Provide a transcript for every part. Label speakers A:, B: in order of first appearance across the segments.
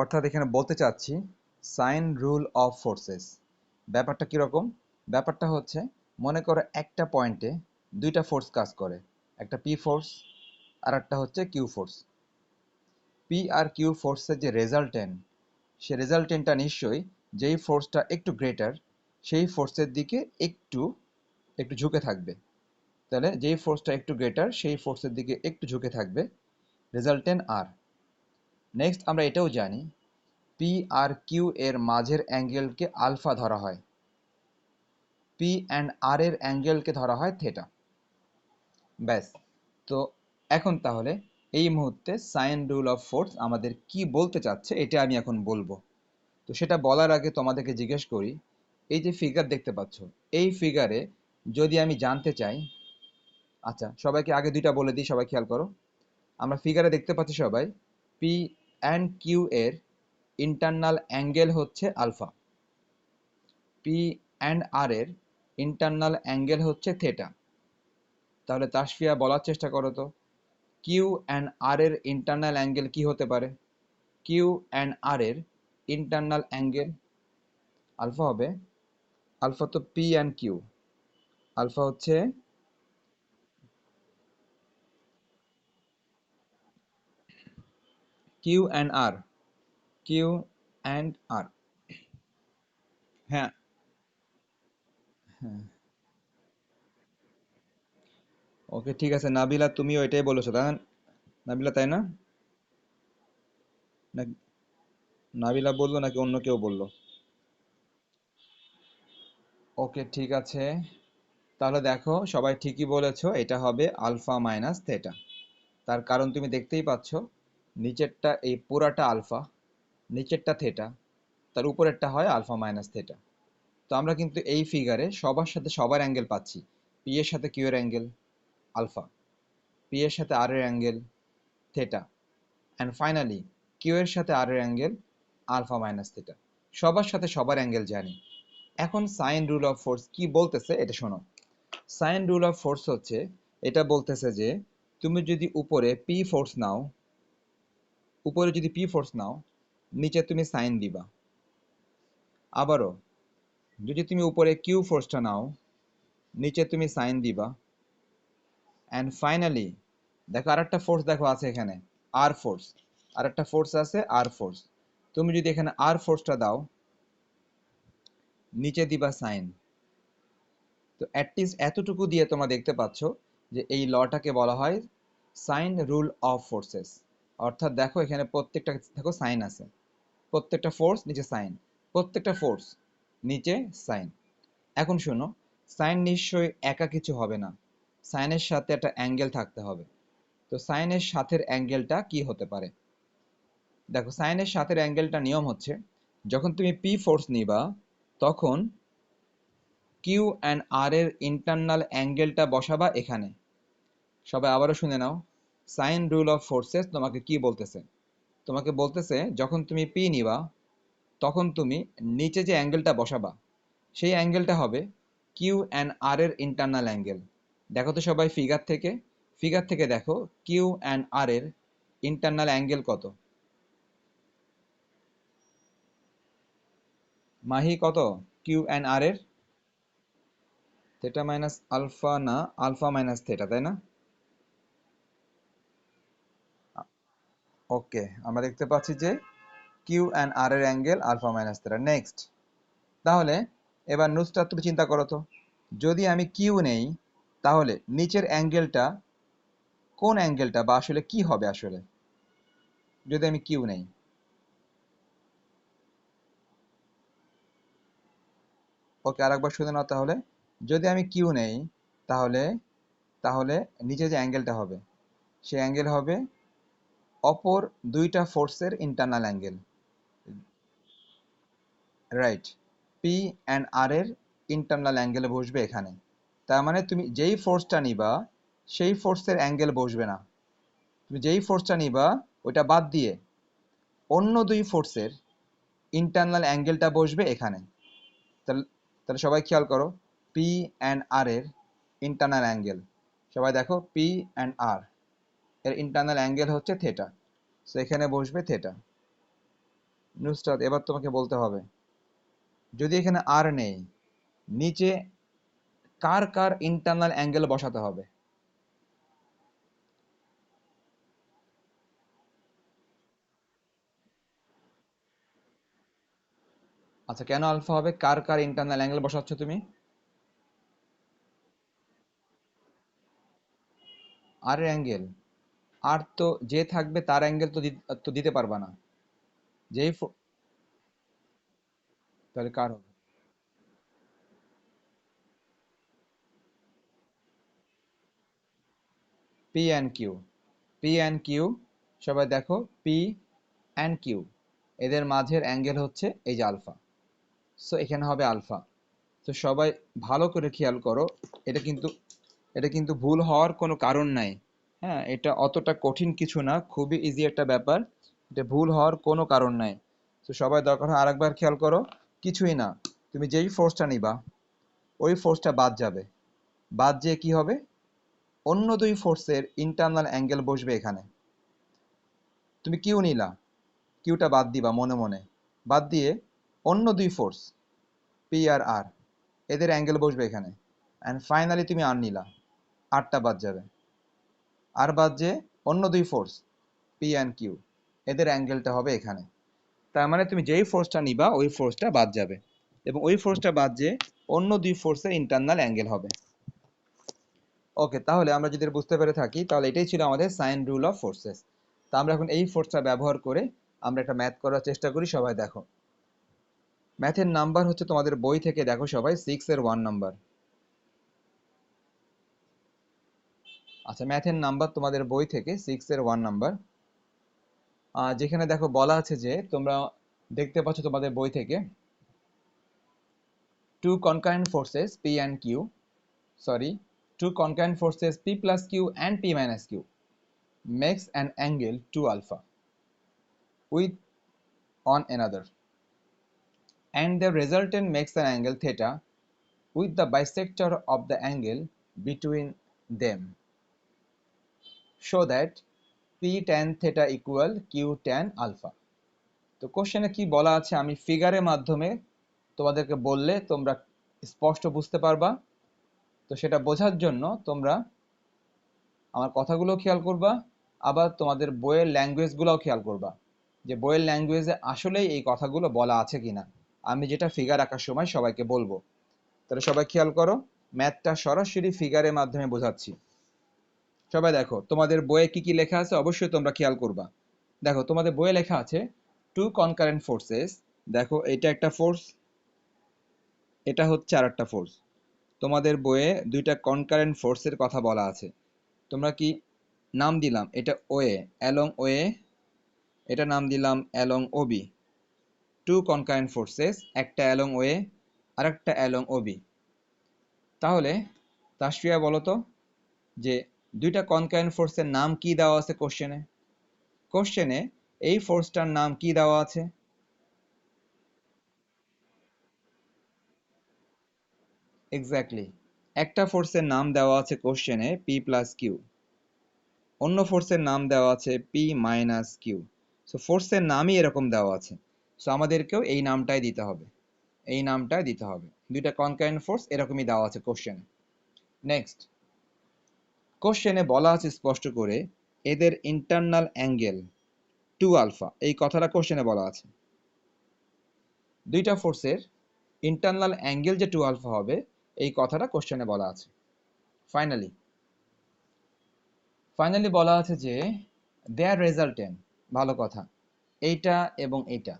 A: অর্থাৎ এখানে বলতে চাচ্ছি সাইন রুল অফ ফোর্সেস। ব্যাপারটা কিরকম? ব্যাপারটা হচ্ছে, মনে করো একটা পয়েন্টে দুইটা ফোর্স কাজ করে, একটা পি ফোর্স আর একটা হচ্ছে কিউ ফোর্স। পি আর কিউ ফোর্সের যে রেজাল্টেন্ট, সে রেজাল্টেন্টটা নিশ্চয়ই যেই ফোর্সটা একটু গ্রেটার সেই ফোর্সের দিকে একটু একটু ঝুঁকে থাকবে। তাহলে যেই ফোর্সটা একটু গ্রেটার সেই ফোর্সের দিকে একটু ঝুঁকে থাকবে, রেজাল্টেন্ট আর। নেক্সট আমরা এটাও জানি পি আর কিউ এর মাঝের অ্যাঙ্গেলকে আলফা ধরা হয়, পি অ্যান্ড আর এর অ্যাঙ্গেলকে ধরা হয় থেটা। ব্যাস। তো এখন তাহলে এই মুহূর্তে সাইন রুল অফ ফোর্স আমাদের কি বলতে চাচ্ছে এটা আমি এখন বলবো। তো সেটা বলার আগে তোমাদেরকে জিজ্ঞেস করি, এই যে ফিগার দেখতে পাচ্ছ, এই ফিগারে যদি আমি জানতে চাই, আচ্ছা সবাইকে আগে দুইটা বলে দিই, সবাই খেয়াল করো। আমরা ফিগারে দেখতে পাচ্ছি সবাই পি অ্যান্ড কিউ এর ইন্টারনাল অ্যাঙ্গেল হচ্ছে আলফা, পি অ্যান্ড আর এর ইন্টারনাল অ্যাঙ্গেল হচ্ছে থেটা। তাহলে তাসফিয়া বলার চেষ্টা করো তো, কিউ অ্যান্ড আর এর ইন্টারনাল অ্যাঙ্গেল কি হতে পারে? কিউ অ্যান্ড আর এর ইন্টারনাল অ্যাঙ্গেল আলফা হবে। আলফা তো পি অ্যান্ড কিউ, আলফা হচ্ছে Q and R, Q and R. হ্যাঁ, হ্যাঁ, ওকে ঠিক আছে। নাবিলা তুমিও এটাই বলেছো তাই না? নাবিলা তাই না? না, নাবিলা বললো নাকি অন্য কেউ বললো? ওকে ঠিক আছে, তাহলে দেখো সবাই ঠিকই বলেছো, এটা হবে আলফা মাইনাস থেটা। তার কারণ তুমি দেখতেই পাচ্ছ, নিচেরটা এই পুরাটা আলফা, নিচেরটা থেটা, তার উপরেরটা হয় আলফা মাইনাস থেটা। তো আমরা কিন্তু এই ফিগারে সবার সাথে সবার অ্যাঙ্গেল পাচ্ছি। পি এর সাথে কিউ এর অ্যাঙ্গেল আলফা, পি এর সাথে আর এর angle theta, and finally Q এর সাথে আর এর অ্যাঙ্গেল আলফা মাইনাস থেটা। সবার সাথে সবার অ্যাঙ্গেল জানি। এখন সাইন রুল অফ ফোর্স কি বলতেছে এটা শোনো। সাইন রুল অফ ফোর্স হচ্ছে, এটা বলতেছে যে তুমি যদি উপরে পি ফোর্স নাও, উপরে যদি পি ফোর্স নাও, নিচে তুমি সাইন দিবা। আবারও যদি তুমি উপরে কিউ ফোর্সটা নাও, নিচে তুমি সাইন দিবা। অ্যান্ড ফাইনালি দেখো আরেকটা ফোর্স দেখো আছে এখানে, আর ফোর্স, আরেকটা ফোর্স আছে আর ফোর্স। তুমি যদি এখানে আর ফোর্সটা দাও, নিচে দিবা সাইন। তো অ্যাটলিস্ট এতটুকু দিয়ে তোমরা দেখতে পাচ্ছ যে এই লটাকে বলা হয় সাইন রুল অফ ফোর্সেস। অর্থাৎ দেখো এখানে প্রত্যেকটা দেখো সাইন আছে, প্রত্যেকটা ফোর্স নিচে সাইন, প্রত্যেকটা ফোর্স নিচে সাইন। এখন শোনো, সাইন নিশ্চয়ই একা কিছু হবে না, সাইনের সাথে একটা অ্যাঙ্গেল থাকতে হবে। তো সাইনের সাথের অ্যাঙ্গেলটা কি হতে পারে? দেখো সাইনের সাথের অ্যাঙ্গেলটা নিয়ম হচ্ছে, যখন তুমি পি ফোর্স নিবা তখন কিউ অ্যান্ড আর এর ইন্টারনাল অ্যাঙ্গেলটা বসাবা এখানে। সবাই আবারও শুনে নাও, সাইন রুল অফ ফোর্সেস তোমাকে কি বলতেছে? তোমাকে বলতেছে যখন তুমি পি নিবা তখন তুমি নিচে যে অ্যাঙ্গেলটা বসাবা সেই অ্যাঙ্গেলটা হবে কিউ অ্যান্ড আর এর ইন্টারনাল অ্যাঙ্গেল। দেখো তো সবাই ফিগার থেকে, ফিগার থেকে দেখো কিউ অ্যান্ড আর এর ইন্টারনাল অ্যাঙ্গেল কত? মাহি কত কিউ অ্যান্ড আর এর? থেটা মাইনাস আলফা না, আলফা মাইনাস থেটা তাই না? ওকে, আমরা দেখতে পাচ্ছি যে কিউ অ্যান্ড আর এর angle alpha minus theta. Next, তাহলে এবার নুসরাত তুমি চিন্তা করো তো, যদি আমি কিউ নেই তাহলে নিচের অ্যাঙ্গেলটা কোন অ্যাঙ্গেলটা বা আসলে কি হবে আসলে যদি আমি কিউ নেই? ওকে আরেকবার শুনে নাও তাহলে, যদি আমি কিউ নেই তাহলে তাহলে নিচে যে অ্যাঙ্গেলটা হবে সেই অ্যাঙ্গেল হবে অপর দুইটা ফোর্সের internal angle, right? P and R এর ইন্টারনাল অ্যাঙ্গেলে বসবে এখানে। তার মানে তুমি যেই ফোর্সটা নিবা সেই ফোর্সের অ্যাঙ্গেল বসবে না, তুমি যেই ফোর্সটা নিবা ওইটা বাদ দিয়ে অন্য দুই ফোর্সের ইন্টারনাল অ্যাঙ্গেলটা বসবে এখানে। তাহলে তাহলে সবাই খেয়াল করো, পি অ্যান্ড আর এর ইন্টারনাল অ্যাঙ্গেল, সবাই দেখো পি অ্যান্ড আর এর ইন্টারনাল অ্যাঙ্গেল হচ্ছে থেটা, সো এখানে বসবে থেটা। নুসরাত, এবার তোমাকে বলতে হবে, যদি এখানে আর নেই, নিচে কার কার ইন্টারনাল অ্যাঙ্গেল বসাতে হবে? আচ্ছা, কেন আলফা হবে? কার কার ইন্টারনাল অ্যাঙ্গেল বসাচ্ছ তুমি? আর এর অ্যাঙ্গেল? আর তো যে থাকবে তার অ্যাঙ্গেল তো তো দিতে পারবা না। যেই তাহলে কার হবে? P and Q. P and Q, সবাই দেখো, পি অ্যান্ড কিউ, এদের মাঝের অ্যাঙ্গেল হচ্ছে এই যে আলফা। সো এখানে হবে আলফা। তো সবাই ভালো করে খেয়াল করো, এটা কিন্তু এটা কিন্তু ভুল হওয়ার কোনো কারণ নাই। হ্যাঁ, এটা অতটা কঠিন কিছু না, খুবই ইজি একটা ব্যাপার। এটা ভুল হওয়ার কোনো কারণ নাই। তো সবাই দরকার হয় আরেকবার খেয়াল করো, কিছুই না, তুমি যেই ফোর্সটা নিবা ওই ফোর্সটা বাদ যাবে। বাদ যেয়ে কি হবে? অন্য দুই ফোর্সের ইন্টারনাল অ্যাঙ্গেল বসবে এখানে। তুমি কিউ নিলা, কিউটা বাদ দিবা মনে মনে, বাদ দিয়ে অন্য দুই ফোর্স পি আর আর, এদের অ্যাঙ্গেল বসবে এখানে। অ্যান্ড ফাইনালি তুমি আর নিলা, আরটা বাদ যাবে। আর বাদ যে অন্য দুই ফোর্স পি অ্যান্ড কিউ, এদের অ্যাঙ্গেলটা হবে এখানে। তার মানে তুমি যেই ফোর্সটা নিবা ওই ফোর্সটা বাদ যাবে, এবং ওই ফোর্সটা বাদ যে অন্য দুই ফোর্সের ইন্টারনাল অ্যাঙ্গেল হবে। ওকে, তাহলে আমরা যদি এটা বুঝতে পেরে থাকি, তাহলে এটাই ছিল আমাদের সাইন রুল অফ ফোর্সেস। তা আমরা এখন এই ফোর্সটা ব্যবহার করে আমরা একটা ম্যাথ করার চেষ্টা করি। সবাই দেখো, ম্যাথের নাম্বার হচ্ছে তোমাদের বই থেকে, দেখো সবাই, 6 এর 1 নাম্বার। আচ্ছা, ম্যাথের নাম্বার তোমাদের বই থেকে 6 এর 1 নাম্বার, যেখানে দেখো বলা আছে যে, তোমরা দেখতে পাচ্ছ তোমাদের বই থেকে, two concurrent forces P and Q, sorry, two concurrent forces P plus Q and P minus Q makes an angle 2 alpha with on another, and the resultant makes an angle theta with the bisector of the angle between them, so that P tan theta equal Q tan alpha. তো কোশ্চেনে কি বলা আছে আমি ফিগারের মাধ্যমে তোমাদেরকে বললে তোমরা স্পষ্ট বুঝতে পারবা। তো সেটা বোঝার জন্য তোমরা আমার কথাগুলো খেয়াল করবা, আবার তোমাদের বইয়ের ল্যাঙ্গুয়েজগুলোও খেয়াল করবা, যে বইয়ের ল্যাঙ্গুয়েজে আসলেই এই কথাগুলো বলা আছে কিনা। আমি যেটা ফিগার আঁকার সময় সবাইকে বলবো। তাহলে সবাই খেয়াল করো, ম্যাথটা সরাসরি ফিগারের মাধ্যমে বোঝাচ্ছি। সবাই দেখো তোমাদের বইয়ে কি কি লেখা আছে, অবশ্যই তোমরা খেয়াল করবা। দেখো তোমাদের বইয়ে লেখা আছে টু কনকারেন্ট ফোর্সেস। দেখো এটা একটা ফোর্স, এটা হচ্ছে আর একটা ফোর্স। তোমাদের বইয়ে দুইটা কনকারেন্ট ফোর্সের কথা বলা আছে। তোমরা কি নাম দিলাম? এটা ওয়ে, অ্যালং ওয়ে, এটা নাম দিলাম along OB. Two concurrent forces, একটা অ্যালং ওয়ে আর একটা অ্যালং ওবি। তাহলে তাসফিয়া বলো তো, যে দুইটা কনকারেন্ট ফোর্সের নাম কি দেওয়া আছে কোশ্চেনে? কোশ্চেনে এই ফোর্সটার নাম কি দেওয়া আছে? এক্স্যাক্টলি, একটা ফোর্সের নাম দেওয়া আছে কোশ্চেনে পি প্লাস কিউ, অন্য ফোর্সের নাম দেওয়া আছে পি মাইনাস কিউ। সো ফোর্সের নামই এরকম দেওয়া আছে, সো আমাদেরকেও এই নামটাই দিতে হবে, এই নামটাই দিতে হবে। দুইটা কনকারেন্ট ফোর্স এরকমই দেওয়া আছে কোশ্চেনে। নেক্সট, কোশ্চেনে বলা আছে স্পষ্ট করে এদের ইন্টারনাল অ্যাঙ্গেল 2 আলফা, এই কথাটা কোশ্চেনে বলা আছে। দুইটা ফোর্সের ইন্টারনাল অ্যাঙ্গেল যে 2 আলফা হবে, এই কথাটা কোশ্চেনে বলা আছে। ফাইনালি ফাইনালি বলা আছে যে দেয়ার রেজাল্টেন্ট, ভালো কথা, এইটা এবং এইটা,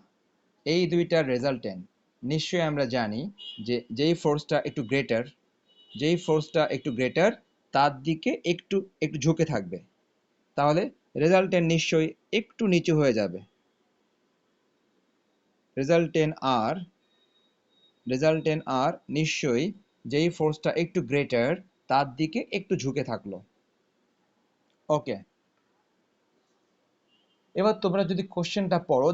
A: এই দুইটার রেজাল্টেন্ট নিশ্চয়ই আমরা জানি যে যেই ফোর্সটা একটু গ্রেটার, যেই ফোর্সটা একটু গ্রেটার তার দিকে একটু একটু ঝুঁকে থাকবে। তাহলে রেজাল্টেন্ট নিশ্চয়ই একটু নিচু হয়ে যাবে। রেজাল্টেন্ট আর রেজাল্টেন্ট আর নিশ্চয়ই যেই ফোর্সটা একটু গ্রেটার তার দিকে একটু ঝুঁকে থাকলো। ওকে, এবার তোমরা যদি কোশ্চেনটা পড়ো,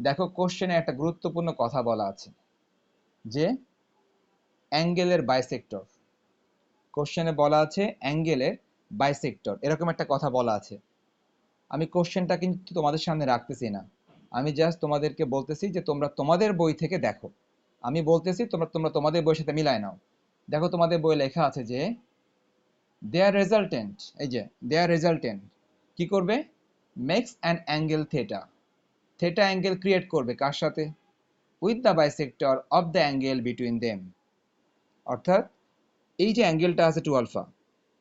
A: দেখো কোশ্চেনে একটা গুরুত্বপূর্ণ কথা বলা আছে, যে অ্যাঙ্গেলের বাইসেক্টর। কোশ্চেনে বলা আছে অ্যাঙ্গেলের বাইসেক্টর, এরকম একটা কথা বলা আছে। আমি কোশ্চেনটা কিন্তু তোমাদের সামনে রাখতেছি না, আমি জাস্ট তোমাদেরকে বলতেছি যে তোমরা তোমাদের বই থেকে দেখো, আমি বলতেছি তোমরা তোমরা তোমাদের বইয়ের সাথে মিলায় নাও। দেখো তোমাদের বইয়ে লেখা আছে যে দেয়ার রেজাল্টেন্ট, এই যে দেয়ার রেজাল্টেন্ট কি করবে, makes an angle theta, theta angle create করবে কার সাথে, with the bisector of the angle between them. অর্থাৎ এই যে অ্যাঙ্গেলটা আছে টু আলফা,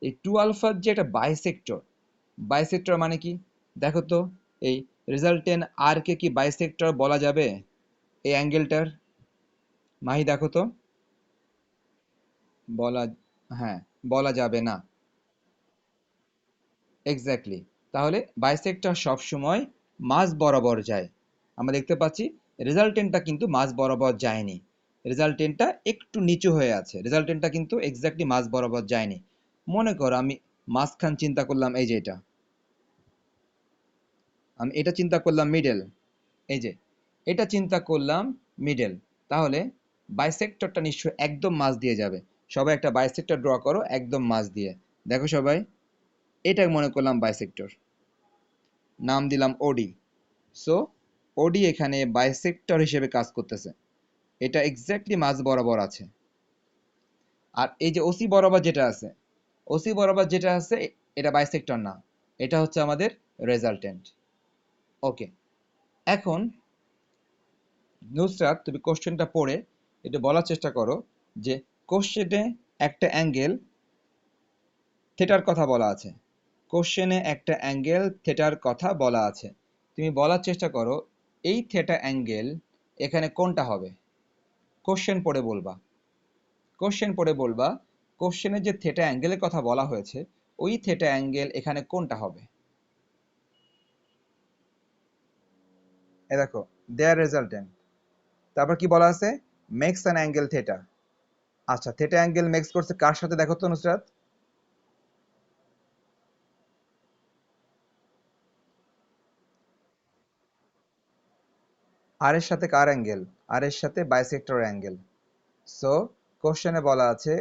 A: এই টু আলফার যে একটা বাইসেক্টর, বাইসেক্টর মানে কি দেখো তো, এই রেজাল্টেন্ট আর কে কি বাইসেক্টর বলা যাবে এই অ্যাঙ্গেলটার? মাহি দেখো তো। বলা, হ্যাঁ, বলা যাবে না। এক্স্যাক্টলি। তাহলে বাইসেক্টর সবসময় মাঝ বরাবর যায়। আমরা দেখতে পাচ্ছি রেজাল্টেন্টটা কিন্তু মাঝ বরাবর যায়নি, রেজাল্টেন্টটা একটু নিচু হয়ে আছে, রেজাল্টেন্টটা কিন্তু এক্স্যাক্টলি মাঝ বরাবর যায়নি। মনে করো আমি মাঝখান চিন্তা করলাম, এই যে এটা, আমি এটা চিন্তা করলাম মিডল, এই যে এটা চিন্তা করলাম মিডল, তাহলে বাইসেক্টরটা নিশ্চয়ই একদম মাঝ দিয়ে যাবে। সবাই একটা বাইসেক্টর ড্র করো একদম মাঝ দিয়ে, দেখো সবাই, এটা মনে করলাম বাইসেক্টর, নাম দিলাম ওডি। সো ওডি এখানে বাইসেক্টর হিসেবে কাজ করতেছে, এটা এক্স্যাক্টলি মাঝ বরাবর আছে। আর এই যে ওসি বরাবর যেটা আছে, ওসি বরাবর যেটা আছে এটা বাইসেক্টর না, এটা হচ্ছে আমাদের রেজাল্টেন্ট। ওকে, এখন নুসরাত তুমি কোশ্চেনটা পড়ে একটু বলার চেষ্টা করো যে কোশ্চেনে একটা অ্যাঙ্গেল থেটার কথা বলা আছে, কোশ্চেনে একটা অ্যাঙ্গেল থেটার কথা বলা আছে, তুমি বলার চেষ্টা করো এই থেটা অ্যাঙ্গেল এখানে কোনটা হবে। কোশ্চেন পড়ে বলবা, কোশ্চেন পড়ে বলবা কোশ্চেনে যে থেটা অ্যাঙ্গেলের কথা বলা হয়েছে ওই থেটা অ্যাঙ্গেল এখানে কোনটা হবে। এ দেখো দেয়ার রেজাল্টেন্ট, তারপর কি বলা আছে, মেক্স অ্যান অ্যাঙ্গেল থেটা। আচ্ছা, থেটা অ্যাঙ্গেল মেক্স করছে কার সাথে দেখো তো নুসরাত? আর এর সাথে কার অ্যাঙ্গেল? আর এর সাথে বাইসেক্টর অ্যাঙ্গেল। সো কোশ্চেনে বলা আছে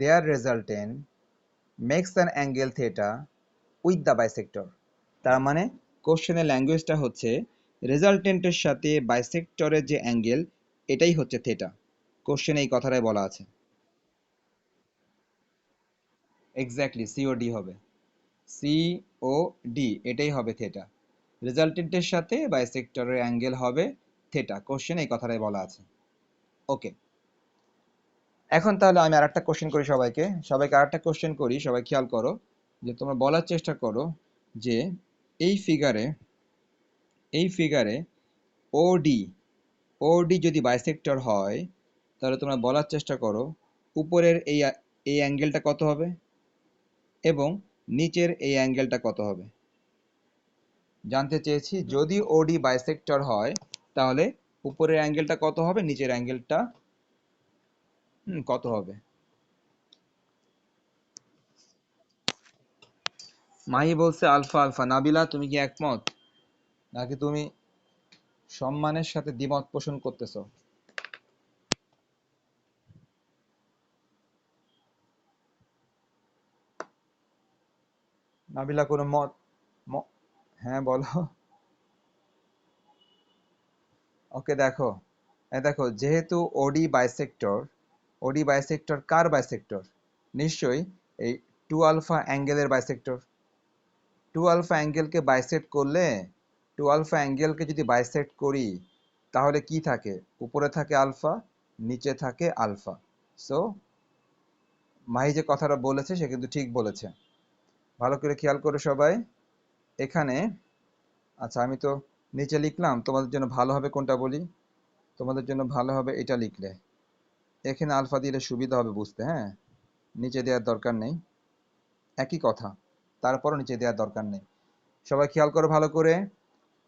A: their resultant makes an angle theta with the bisector. তার মানে কোশ্চেনের ল্যাঙ্গুয়েজটা হচ্ছে রেজাল্টেন্টের সাথে বাইসেক্টরের যে অ্যাঙ্গেল এটাই হচ্ছে থেটা। কোশ্চেনে এই কথাটাই বলা আছে। এক্স্যাক্টলি, সিওডি হবে, সিওডি এটাই হবে থেটা। রেজাল্টেন্টের সাথে বাইসেক্টরের অ্যাঙ্গেল হবে থেটা, কোশ্চেনে এই কথাটাই বলা আছে। ওকে, এখন তাহলে আমি আরেকটা কোশ্চেন করি সবাইকে, সবাইকে আরেকটা কোশ্চেন করি, সবাই খেয়াল করো যে তোমরা বলার চেষ্টা করো যে এই ফিগারে, এই ফিগারে ওডি, ওডি যদি বাইসেক্টর হয় তাহলে তোমরা বলার চেষ্টা করো উপরের এই অ্যাঙ্গেলটা কত হবে এবং নিচের এই অ্যাঙ্গেলটা কত হবে। জানতে চেয়েছি যদি ওডি বাইসেক্টর হয় তাহলে উপরের অ্যাঙ্গেলটা কত হবে, নিচের অ্যাঙ্গেলটা কত হবে। মাহি বলছে আলফা আলফা, নাবিলা তুমি কি একমত নাকি তুমি সম্মানের সাথে দ্বিমত পোষণ করতেছো? নাবিলা কোনো মত হ্যাঁ বলো। ওকে দেখো, দেখো যেহেতু ওডি বাইসেক্টর, ওডি বাইসেক্টর কার বাইসেক্টর, নিশ্চয়ই এই টু আলফা অ্যাঙ্গেলের বাইসেক্টর। টু আলফা অ্যাঙ্গেলকে বাইসেক্ট করলে, টু আলফা অ্যাঙ্গেলকে যদি বাইসেক্ট করি তাহলে কি থাকে, উপরে থাকে আলফা, নিচে থাকে আলফা। সো মাহি যে কথাটা বলেছে সে কিন্তু ঠিক বলেছে, ভালো করে খেয়াল করো সবাই এখানে। আচ্ছা আমি তো নিচে লিখলাম, তোমাদের জন্য ভালো হবে কোনটা বলি, তোমাদের জন্য ভালো হবে এটা লিখলে, এখানে আলফা দিলে সুবিধা হবে বুঝতে, হ্যাঁ, নিচে দেওয়ার দরকার নেই, একই কথা, তারপরও নিচে দেওয়ার দরকার নেই। সবাই খেয়াল করো ভালো করে,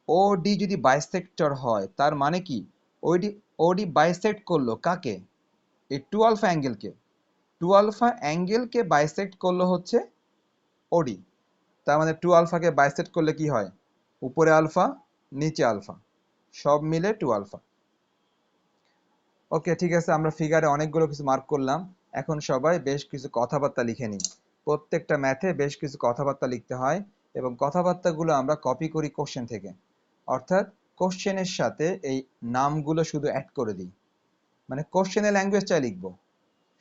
A: ও ডি যদি বাইসেক্টর হয় তার মানে কি, ওডি, ওডি বাইসেক্ট করলো কাকে, এই টু আলফা অ্যাঙ্গেলকে, টু আলফা অ্যাঙ্গেলকে বাইসেক্ট করলো হচ্ছে ওডি। তার মানে টু আলফাকে বাইসেক্ট করলে কি হয়, উপরে আলফা নিচে আলফা সব মিলে টু আলফা। ওকে ঠিক আছে, আমরা ফিগারে অনেকগুলো কিছু মার্ক করলাম, এখন সবাই বেশ কিছু কথাবার্তা লিখে নিই। প্রত্যেকটা ম্যাথে বেশ কিছু কথাবার্তা লিখতে হয় এবং কথাবার্তাগুলো আমরা কপি করি কোশ্চেন থেকে। অর্থাৎ কোশ্চেনের সাথে এই নামগুলো শুধু অ্যাড করে দিই, মানে কোশ্চেনের ল্যাঙ্গুয়েজটাই লিখবো,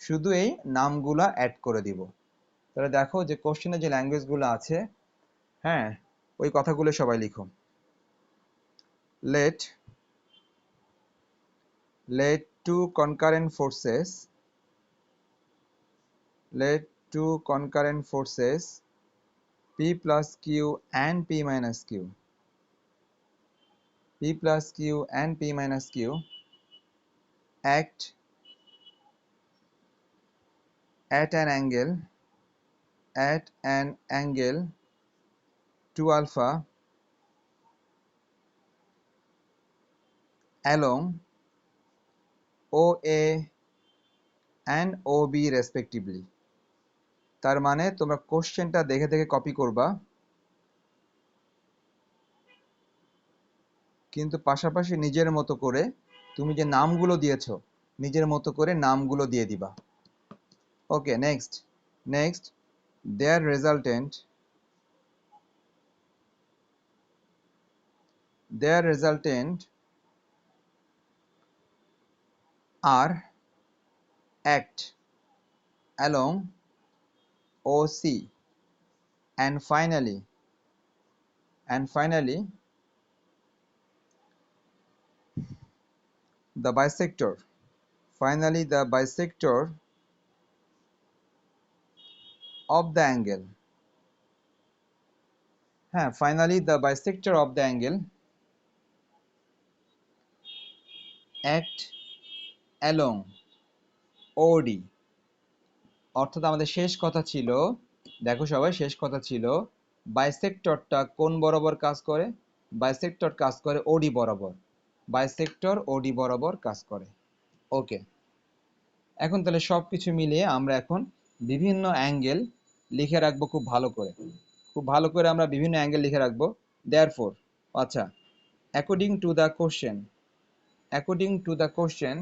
A: শুধু এই নামগুলা অ্যাড করে দিব। তাহলে দেখো যে কোশ্চেনে যে ল্যাঙ্গুয়েজগুলো আছে, হ্যাঁ, ওই কথাগুলো সবাই লিখো। Let let two concurrent forces let two concurrent forces p plus q and p minus q p plus q and p minus q act at an angle at an angle to alpha along OA and OB respectively। তার মানে তোমরা কোশ্চেনটা দেখে দেখে copy করবা, কিন্তু পাশাপাশি নিজের মতো করে তুমি যে নামগুলো দিয়েছো নিজের মতো করে নামগুলো দিয়ে দিবা। ওকে, next their resultant are act along OC and finally the bisector of the angle, হ্যাঁ, finally the bisector of the angle act along OD। অর্থাৎ আমাদের শেষ কথা ছিল, দেখো সবাই, শেষ কথা ছিল বাইসেক্টরটা কোন বরাবর কাজ করে? বাইসেক্টর কাজ করে ওডি বরাবর, বাইসেক্টর ওডি বরাবর কাজ করে। ওকে, এখন তাহলে সবকিছু মিলিয়ে আমরা এখন বিভিন্ন অ্যাঙ্গেল লিখে রাখবো খুব ভালো করে আমরা বিভিন্ন অ্যাঙ্গেল লিখে রাখবো। দেয়ারফোর, আচ্ছা, অ্যাকর্ডিং টু দ্য কোশ্চেন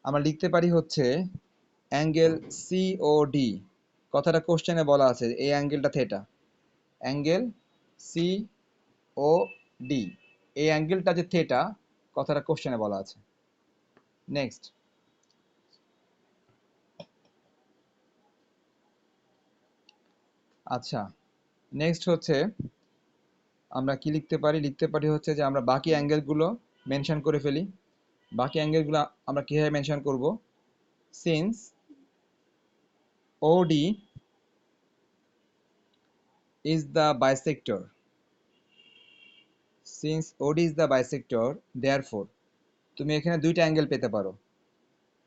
A: আমরা লিখতে পারি হচ্ছে অ্যাঙ্গেল সিওডি, কথাটা কোশ্চেনে বলা আছে এই অ্যাঙ্গেলটা থেটা, অ্যাঙ্গেল সিওডি, এই অ্যাঙ্গেলটা যে থেটা, কথাটা কোশ্চেনে বলা আছে। নেক্সট, আচ্ছা, নেক্সট হচ্ছে আমরা কি লিখতে পারি হচ্ছে যে আমরা বাকি অ্যাঙ্গেলগুলো মেনশন করে ফেলি। বাকি অ্যাঙ্গেলগুলো আমরা কিভাবে মেনশন করব? Since OD is the bisector therefore তুমি এখানে দুইটা অ্যাঙ্গেল পেতে পারো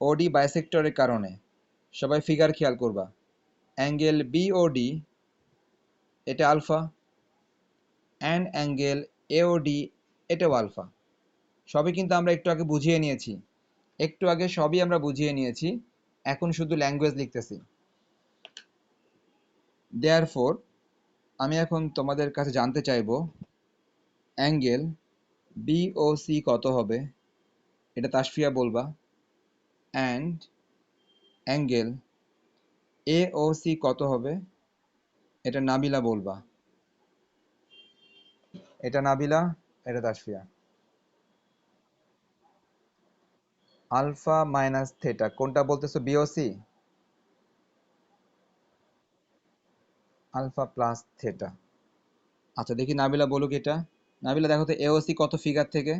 A: OD বাইসেক্টরের কারণে। সবাই ফিগার খেয়াল করবা, অ্যাঙ্গেল BOD এটা আলফা, অ্যান্ড অ্যাঙ্গেল AOD এটাও আলফা। সবই কিন্তু আমরা একটু আগে সবই আমরা বুঝিয়ে নিয়েছি, এখন শুধু ল্যাঙ্গুয়েজ লিখতেছি। দেয়ারফোর আমি এখন তোমাদের কাছে জানতে চাইবো অ্যাঙ্গেল BOC কত হবে, এটা তাসফিয়া বলবা, অ্যান্ড অ্যাঙ্গেল AOC কত হবে, এটা নাবিলা বলবা। এটা নাবিলা, এটা তাসফিয়া। আলফা মাইনাস থেটা কোনটা বলতেছো? BOC? Alpha plus theta. আচ্ছা, দেখি নাবিলা বলুক এটা। নাবিলা দেখো তো AOC কত ফিগার থেকে?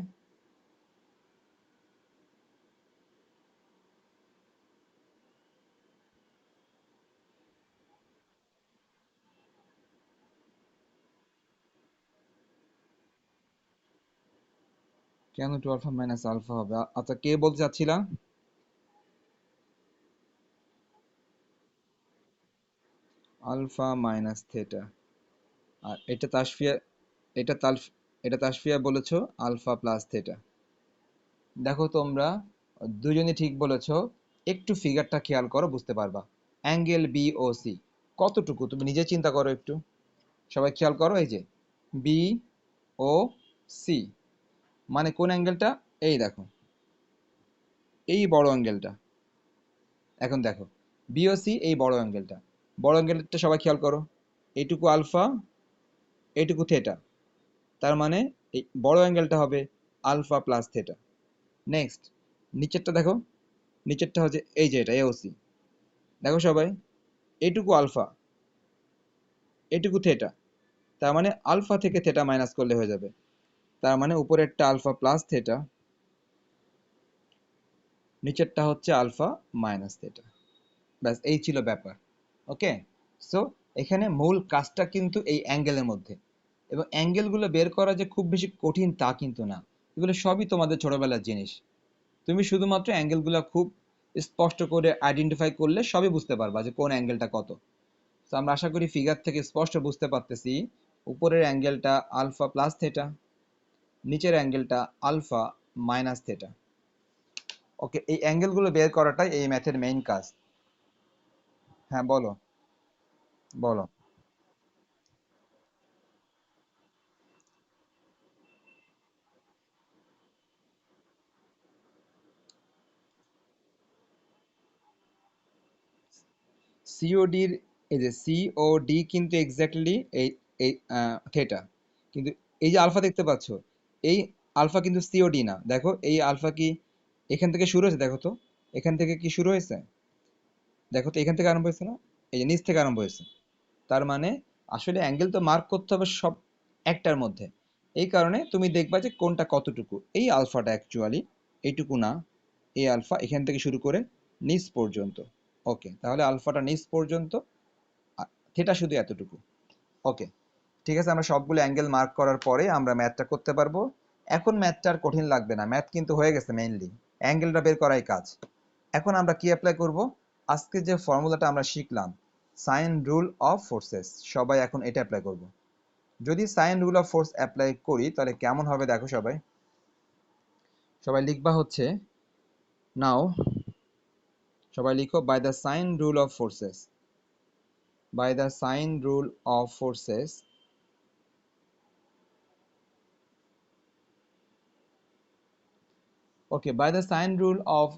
A: কেন 2 আলফা মাইনাস আলফা হবে? আচ্ছা, কে বলতে চাচ্ছিলা? Alpha minus theta. আর এটা তালফ এটা তাসফিয়া বলেছো আলফা প্লাস থেটা। দেখো তোমরা দুজনই ঠিক বলেছো, একটু ফিগারটা খেয়াল করো, বুঝতে পারবা অ্যাঙ্গেল BOC কতটুকু, তুমি নিজে চিন্তা করো একটু। সবাই খেয়াল করো, এই যে BOC মানে কোন অ্যাঙ্গেলটা? এই দেখো, এই বড় অ্যাঙ্গেলটা। এখন দেখো BOC এই বড় অ্যাঙ্গেলটা সবাই খেয়াল করো, এইটুকু আলফা, এইটুকু থেটা, তার মানে এই বড় অ্যাঙ্গেলটা হবে আলফা প্লাস থেটা। নেক্সট নিচেরটা দেখো, নিচেরটা হচ্ছে এই যে এটা এওসি। দেখো সবাই, এইটুকু আলফা, এইটুকু থেটা, তার মানে আলফা থেকে থেটা মাইনাস করলে হয়ে যাবে। তার মানে উপরেরটা আলফা প্লাস থেটা, নিচেরটা হচ্ছে আলফা মাইনাস থেটা। ব্যাস এই ছিল ব্যাপার। ওকে, সো এখানে মূল কাজটা কিন্তু এই অ্যাঙ্গেলের মধ্যে। এবং অ্যাঙ্গেলগুলো বের করা যে খুব বেশি কঠিন তা কিন্তু না, এগুলো সবই তোমাদের ছোটবেলার জিনিস। তুমি শুধুমাত্র অ্যাঙ্গেলগুলো খুব স্পষ্ট করে আইডেন্টিফাই করলে সবই বুঝতে পারবা যে কোন অ্যাঙ্গেলটা কত। তো আমরা আশা করি ফিগার থেকে স্পষ্ট বুঝতে পারতেছি উপরের অ্যাঙ্গেলটা আলফা প্লাস থেটা, নিচের অ্যাঙ্গেলটা আলফা মাইনাস থেটা। ওকে, এই অ্যাঙ্গেলগুলো বের করাটাই এই ম্যাথের মেইন কাজ। হ্যাঁ বলো, বলো। সিওডির, এই যে সিওডি কিন্তু এক্স্যাক্টলি এই এই থেটা, কিন্তু এই যে আলফা দেখতে পাচ্ছ, এই আলফা কিন্তু সিওডি না। দেখো এই আলফা কি এখান থেকে শুরু হয়েছে, দেখো তো এখান থেকে কি শুরু হয়েছে, দেখো তো এখান থেকে আরম্ভ হয়েছে না, এই যে নিচ থেকে আরম্ভ হয়েছে। তার মানে আসলে অ্যাঙ্গেল তো মার্ক করতে হবে সব একটার মধ্যে। এই কারণে তুমি দেখবা যে কোনটা কতটুকু, এই আলফাটা অ্যাকচুয়ালি এইটুকু না, এই আলফা এখান থেকে শুরু করে নিচ পর্যন্ত। ওকে, তাহলে আলফাটা নিচ পর্যন্ত, থিটা শুধু এতটুকু। ওকে, ঠিক আছে, আমরা সবগুলো অ্যাঙ্গেল মার্ক করার পরে আমরা ম্যাথটা করতে পারবো। এখন ম্যাথটা আর কঠিন লাগবে না, ম্যাথ কিন্তু হয়ে গেছে, মেইনলি অ্যাঙ্গেলটা বের করাই কাজ। এখন আমরা কি অ্যাপ্লাই করব, আজকে যে ফর্মুলাটা আমরা শিখলাম, সাইন রুল অফ ফোর্সেস, সবাই এখন এটা অ্যাপ্লাই করব। যদি sign rule of force apply করি তাহলে কেমন হবে দেখো সবাই, সবাই লিখবা হচ্ছে নাও, সবাই লিখো by the sine rule of forces, by the sine rule of forces. Okay, by the sine rule of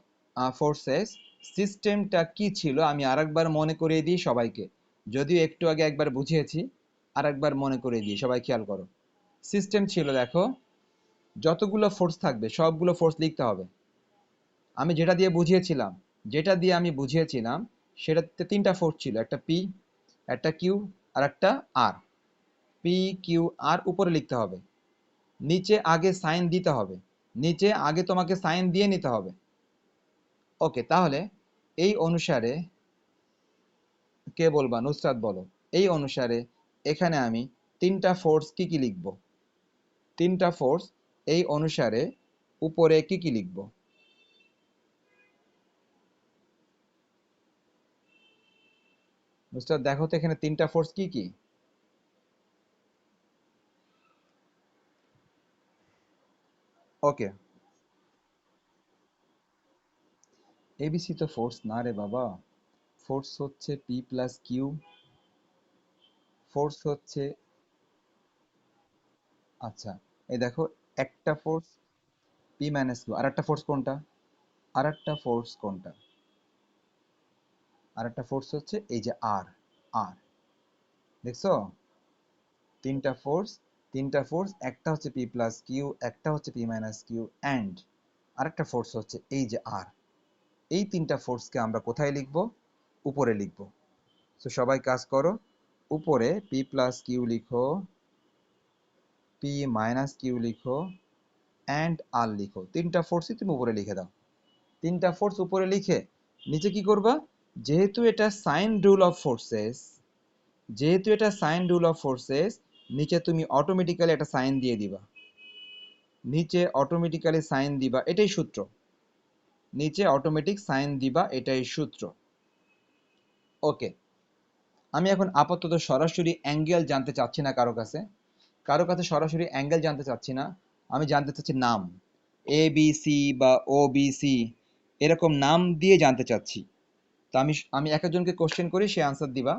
A: forces, সিস্টেমটা কি ছিল আমি আরেকবার মনে করিয়ে দিই সবাইকে, যদিও একটু আগে একবার বুঝিয়েছি, আরেকবার মনে করিয়ে দিই, সবাই খেয়াল করো। সিস্টেম ছিল দেখো, যতগুলো ফোর্স থাকবে সবগুলো ফোর্স লিখতে হবে। আমি যেটা দিয়ে বুঝিয়েছিলাম, যেটা দিয়ে আমি বুঝিয়েছিলাম সেটাতে তিনটা ফোর্স ছিল, একটা পি, একটা কিউ, আর একটা আর। পি কিউ আর উপরে লিখতে হবে, নিচে আগে সাইন দিতে হবে, নিচে আগে তোমাকে সাইন দিয়ে নিতে হবে। ওকে, তাহলে এই অনুসারে, কে বলবা, নুসরাত বলো। এই অনুসারে এখানে আমি তিনটা ফোর্স কি কি লিখব, তিনটা ফোর্স এই অনুসারে উপরে কি কি লিখব, নুসরাত দেখো তো এখানে তিনটা ফোর্স কি কি। ওকে, এবিসি তো ফোর্স না রে বাবা, ফোর্স হচ্ছে পি প্লাস কিউ, ফোর্স হচ্ছে, আচ্ছা এই দেখো, একটা ফোর্স পি মাইনাস কিউ, আর একটা ফোর্স কোনটা, আর একটা ফোর্স কোনটা, আর একটা ফোর্স হচ্ছে এই যে আর, আর, দেখছো, তিনটা ফোর্স, তিনটা ফোর্স, একটা হচ্ছে পি প্লাস কিউ, একটা হচ্ছে পি মাইনাস কিউ, অ্যান্ড আরেকটা ফোর্স হচ্ছে এই যে আর। এই তিনটা ফোর্সকে আমরা কোথায় লিখব, উপরে লিখব। তো সবাই কাজ করো, উপরে পি প্লাস কিউ লিখো, পি মাইনাস কিউ লিখো, অ্যান্ড আর লিখো, তিনটা ফোর্সই তুমি উপরে লিখে দাও। তিনটা ফোর্স উপরে লিখে নিচে কি করবা, যেহেতু এটা সাইন রুল অফ ফোর্সেস, যেহেতু এটা সাইন রুল অফ ফোর্সেস, নিচে তুমি অটোমেটিক্যালি একটা সাইন দিয়ে দিবা, নিচে অটোমেটিক্যালি সাইন দিবা, এটাই সূত্র, নিচে অটোমেটিক সাইন দিবা, এটাই সূত্র। ওকে, আমি এখন আপাতত সরাসরি অ্যাঙ্গেল জানতে চাচ্ছি না কারো কাছে, কারো কাছে সরাসরি অ্যাঙ্গেল জানতে চাচ্ছি না, আমি জানতে চাচ্ছি নাম, এ বি সি বা ও বি সি, এরকম নাম দিয়ে জানতে চাচ্ছি। তো আমি আমি এক একজনকে কোশ্চেন করি, সে আনসার দিবা।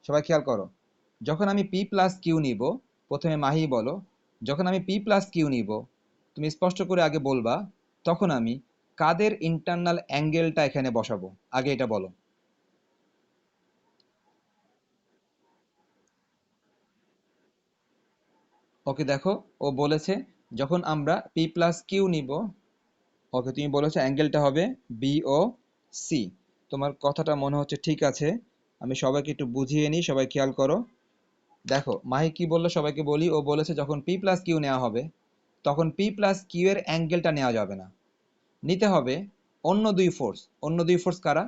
A: সবাই খেয়াল করো, যখন আমি পি প্লাস কিউ নিব, প্রথমে মাহি বলো, যখন আমি পি প্লাস কিউ নিব, তুমি স্পষ্ট করে আগে বলবা, তখন আমি কাদের ইন্টারনাল অ্যাঙ্গেলটা এখানে বসাবো, আগে এটা বলো। ওকে দেখো, ও বলেছে যখন আমরা পি প্লাস কিউ নিব। ওকে, তুমি বলেছো অ্যাঙ্গেলটা হবে বিও সি। তোমার কথাটা মনে হচ্ছে ঠিক আছে। আমি সবাইকে একটু বুঝিয়ে নিই, সবাই খেয়াল করো। দেখো মাহি কি বললো সবাইকে বলি। ও বলেছে যখন পি প্লাস কিউ নেওয়া হবে তখন পি প্লাস কিউ এর অ্যাঙ্গেলটা নেওয়া যাবে না, নিতে হবে অন্য দুই ফোর্স। অন্য দুই ফোর্স কারা?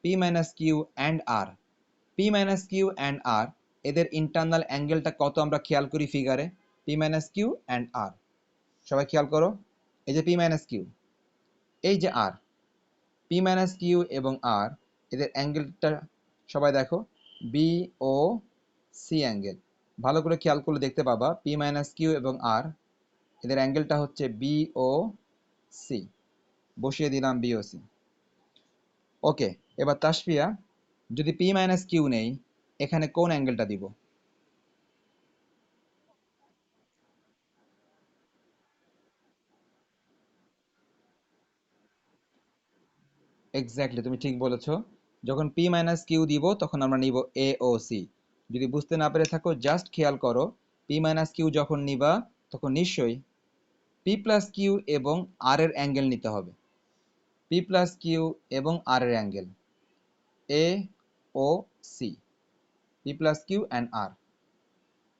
A: P minus Q and R. P minus Q and R, এদের ইন্টারনাল অ্যাঙ্গেলটা কত আমরা খেয়াল করি ফিগারে। P minus Q and R, সবাই খেয়াল করো। এই যে পি মাইনাস কিউ, এই যে আর। পি মাইনাস কিউ এবং আর, এদের অ্যাঙ্গেলটা সবাই দেখো বি ও সি অ্যাঙ্গেল। ভালো করে খেয়াল করলে দেখতে পাবা পি মাইনাস কিউ এবং আর, এদের অ্যাঙ্গেলটা হচ্ছে বি ও সি। বসিয়ে দিলাম বি ও সি। ওকে, এবার তাসফিয়া, যদি পি মাইনাস কিউ নেই, এখানে কোন অ্যাঙ্গেলটা দিব? এক্স্যাক্টলি, তুমি ঠিক বলেছো। যখন পি মাইনাস কিউ দিব তখন আমরা নিব এ ও সি। যদি বুঝতে না পেরে থাকো জাস্ট খেয়াল করো, পি মাইনাস কিউ যখন নিবা তখন নিশ্চয়ই পি প্লাস কিউ এবং আর এর অ্যাঙ্গেল নিতে হবে। পি প্লাস কিউ এবং আর এর angle A O C. P plus Q and R,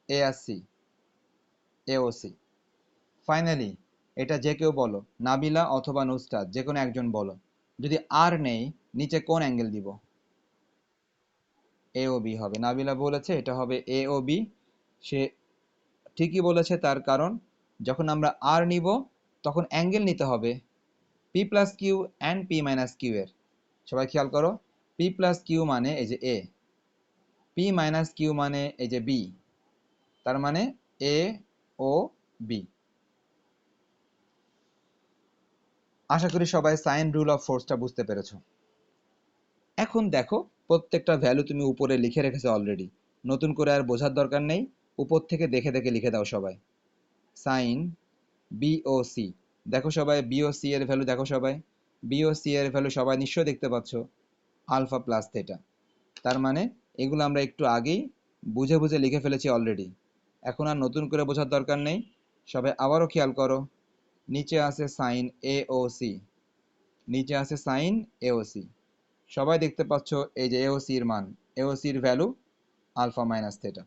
A: A R C, A O C. Finally, এটা যে কেউ বলো, নাবিলা অথবা নুসরাত, যে কোনো একজন বলো, যদি আর নেই নিচে কোন অ্যাঙ্গেল দিব? এ ও বি হবে। নাবিলা বলেছে এটা হবে এ ও বি। সে ঠিকই বলেছে, তার কারণ যখন আমরা আর নিব তখন অ্যাঙ্গেল নিতে হবে P plus Q and P minus Q এর। সবাই খেয়াল করো, পি প্লাস কিউ মানে এই যে এ, পি মাইনাস কিউ মানে এই যে বি, তার মানে এ ও বি। আশা করি সবাই সাইন রুল অফ ফোর্সটা বুঝতে পেরেছো। এখন দেখো, প্রত্যেকটা ভ্যালু তুমি উপরে লিখে রেখেছো অলরেডি, নতুন করে আর বোঝার দরকার নেই। উপর থেকে দেখে দেখে লিখে দাও সবাই। সাইন বিওসি, দেখো সবাই বিওসি এর ভ্যালু দেখো সবাই। বিওসি এর ভ্যালু সবাই নিশ্চয়ই দেখতে পাচ্ছ, আলফা প্লাস থেটা। তার মানে এগুলো আমরা একটু আগেই বুঝে বুঝে লিখে ফেলেছি অলরেডি, এখন আর নতুন করে বোঝার দরকার নেই। সবাই আবারও খেয়াল করো, নিচে আছে সাইন এওসি, নিচে আছে সাইন এওসি। সবাই দেখতে পাচ্ছ এই যে এওসি এর মান, এওসি এর ভ্যালু আলফা মাইনাস থেটা।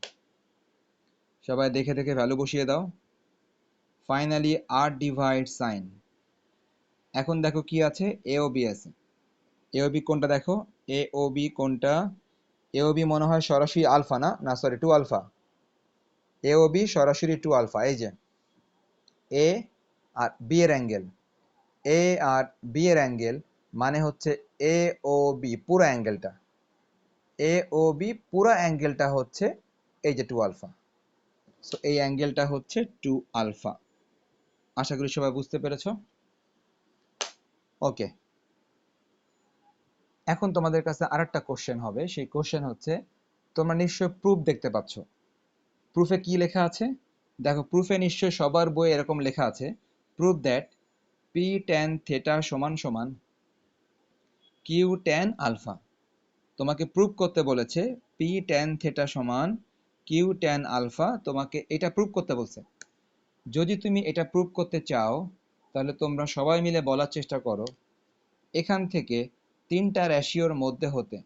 A: সবাই দেখে দেখে ভ্যালু বসিয়ে দাও। ফাইনালি আর ডিভাইড সাইন। এখন দেখো কি আছে, এ ও বি আছে। এ ও বি কোনটা দেখো, এ ও বি কোনটা? এ ও বি মনে হয় সরাসরি আলফা, না না sorry to alpha. A O B সরাসরি টু আলফা। এই যে এ আর বি এর অ্যাঙ্গেল, এ আর বি এর অ্যাঙ্গেল মানে হচ্ছে এ ও বি পুরো অ্যাঙ্গেলটা, এ ও বি পুরো অ্যাঙ্গেলটা হচ্ছে এই যে টু আলফা। সো এই অ্যাঙ্গেলটা হচ্ছে টু আলফা। আশা করি সবাই বুঝতে পেরেছো। ওকে, এখন তোমাদের কাছে আরেকটা কোশ্চেন হবে। সেই কোশ্চেন হচ্ছে, তোমরা নিশ্চয়ই প্রুফ দেখতে পাচ্ছ। প্রুফে কি লেখা আছে? দেখো প্রুফে নিশ্চয়ই সবার বইয়ে এরকম লেখা আছে, proof that P tan theta সমান সমান কিউ ট্যান আলফা। তোমাকে প্রুফ করতে বলেছে পি ট্যান থেটা সমান কিউ ট্যান আলফা, তোমাকে এটা প্রুফ করতে বলছে। যদি তুমি এটা প্রুফ করতে চাও তাহলে তোমরা সবাই মিলে বলার চেষ্টা করো, এখান থেকে তিনটা রেশিওর মধ্যে হতে,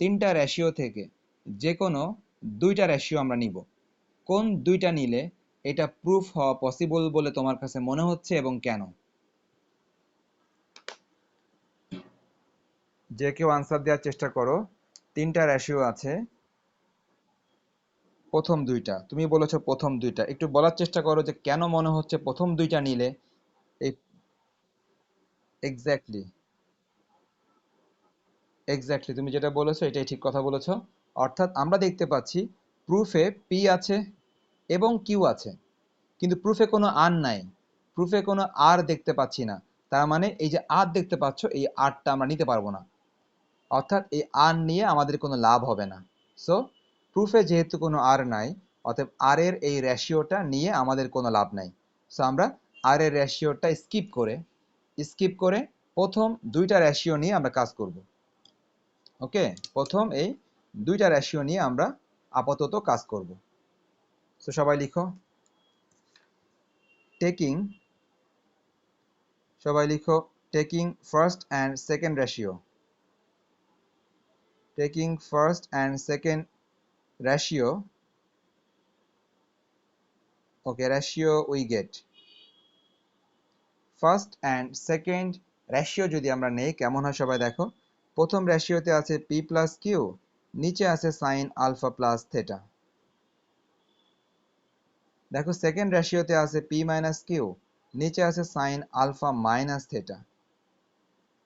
A: তিনটা রেশিও থেকে যে কোনো দুইটা রেশিও আমরা নিব। কোন দুইটা নিলে এটা প্রুফ হওয়া পসিবল বলে তোমার কাছে মনে হচ্ছে এবং কেন? যে কেউ আনসার দেওয়ার চেষ্টা করো। তিনটা রেশিও আছে। প্রথম দুইটা তুমি বলেছো, প্রথম দুইটা একটু বলার চেষ্টা করো যে কেন মনে হচ্ছে প্রথম দুইটা নিলে এই। এক্স্যাক্টলি, এক্স্যাক্টলি তুমি যেটা বলেছো এটাই ঠিক কথা বলেছো। অর্থাৎ আমরা দেখতে পাচ্ছি প্রুফে পি আছে এবং কিউ আছে, কিন্তু প্রুফে কোনো আর নাই। প্রুফে কোনো আর দেখতে পাচ্ছি না। তার মানে এই যে আর দেখতে পাচ্ছ, এই আরটা আমরা নিতে পারবো না। অর্থাৎ এই আর নিয়ে আমাদের কোনো লাভ হবে না। সো প্রুফে যেহেতু কোনো আর নাই, অতএব আর এর এই রেশিওটা নিয়ে আমাদের কোনো লাভ নাই। সো আমরা আর এর রেশিওটা স্কিপ করে প্রথম দুইটা রেশিও নিয়ে আমরা কাজ করব। ওকে, প্রথম এই দুইটা রেশিও নিয়ে আমরা আপাতত কাজ করব। সো সবাই লিখো, টেকিং, সবাই লিখো, taking first and second ratio, taking first and second ratio, okay, ratio we gate. First and second ratio যদি আমরা নেই কেমন হয় সবাই দেখো। প্রথম রেশিওতে আছে পি প্লাস কিউ, নিচে আছে সাইন আলফা প্লাস থেটা। দেখো সেকেন্ড রেশিওতে আছে পি মাইনাস কিউ, নিচে আছে সাইন আলফা মাইনাস থেটা।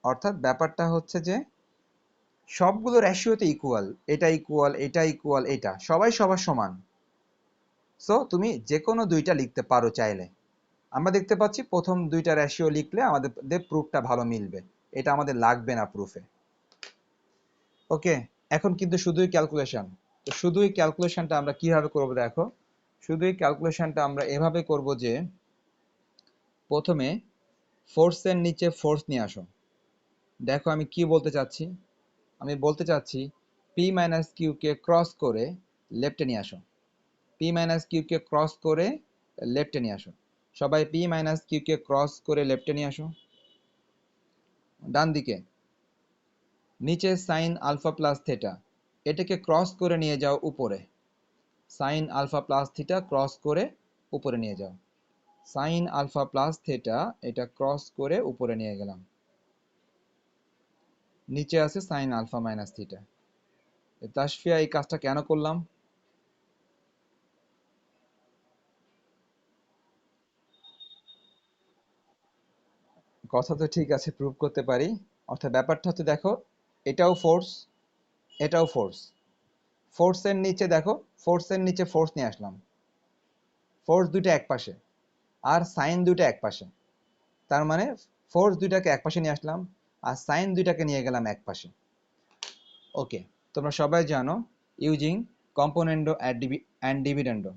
A: অর্থাৎ ব্যাপারটা হচ্ছে যে সবগুলো রেশিওতে ইকুয়াল, এটা ইকুয়াল, এটা ইকুয়াল, এটা সবাই সবার সমান। সো তুমি যে কোনো দুইটা লিখতে পারো চাইলে। আমরা দেখতে পাচ্ছি প্রথম দুইটা রেশিও লিখলে আমাদের প্রুফটা ভালো মিলবে, এটা আমাদের লাগবে না প্রুফে। ওকে, এখন কিন্তু শুধুই ক্যালকুলেশন। তো শুধুই ক্যালকুলেশনটা আমরা কিভাবে করব দেখো। শুধুই ক্যালকুলেশনটা আমরা এভাবে করব যে প্রথমে ফোর্সের নিচে ফোর্স নিয়ে আসো। দেখো আমি কি বলতে চাচ্ছি, আমি বলতে চাচ্ছি পি মাইনাস কিউকে ক্রস করে লেফটে নিয়ে আসো, পি মাইনাস কিউকে ক্রস করে লেফটে নিয়ে আসো। সবাই পি মাইনাস কিউকে ক্রস করে লেফটে নিয়ে আসো। ডান দিকে নিচে সাইন আলফা প্লাস থেটা, এটাকে ক্রস করে নিয়ে যাও উপরে। Sine alpha plus theta cross করে উপরে নিয়ে যাও। সাইন আলফা প্লাস থেটা এটা ক্রস করে উপরে নিয়ে গেলাম। নিচে আছে sine alpha minus theta. Tasfia এই কাজটা কেন করলাম? কথা তো ঠিক আছে, প্রুভ করতে পারি। অর্থাৎ ব্যাপারটা হচ্ছে দেখো, এটাও ফোর্স, এটাও ফোর্স। ফোর্সের নিচে দেখো, ফোর্সের নিচে ফোর্স নিয়ে আসলাম। ফোর্স দুইটা এক পাশে আর সাইন দুইটা এক পাশে, তার মানে ফোর্স দুইটাকে এক পাশে নিয়ে আসলাম আর সাইন দুইটাকে নিয়ে গেলাম এক পাশে। ওকে, তোমরা সবাই জানো ইউজিং কম্পোনেন্ডো অ্যান্ড ডিভিডেন্ডো।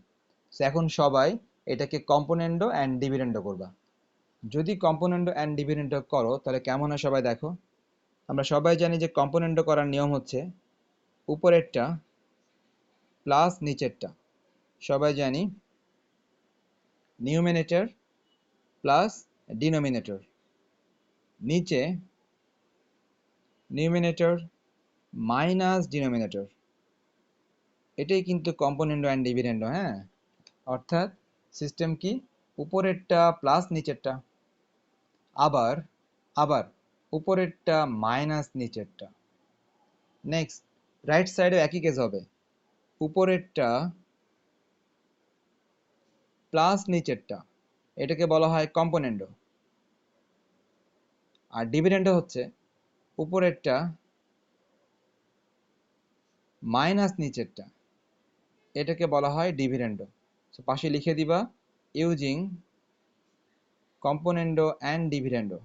A: সো এখন সবাই এটাকে কম্পোনেন্ডো অ্যান্ড ডিভিডেন্ডো করবা। যদি কম্পোনেন্ডো অ্যান্ড ডিভিডেন্ডো করো তাহলে কেমন হয় সবাই দেখো। আমরা সবাই জানি যে কম্পোনেন্ডো করার নিয়ম হচ্ছে উপরেরটা প্লাস নিচেরটা। সবাই জানি নিউমিনেটর প্লাস ডিনোমিনেটর, নিচে নিউমিনেটর মাইনাস ডিনোমিনেটর। এটাই কিন্তু কম্পোনেন্ডো অ্যান্ড ডিভিডেন্ডো। হ্যাঁ, অর্থাৎ সিস্টেম কি, উপরেরটা প্লাস নিচেরটা, আবার আবার উপরেরটা মাইনাস নিচেরটা। নেক্সট রাইট সাইডে একই কেস হবে, উপরেরটা প্লাস নিচেরটা, এটাকে বলা হয় কম্পোনেন্ডো। আর ডিভিডেন্ডো হচ্ছে উপরেরটা মাইনাস নিচেরটা, এটাকে বলা হয় ডিভিডেন্ডো। সো পাশে লিখে দিবা ইউজিং কম্পোনেন্ডো অ্যান্ড ডিভিডেন্ডো।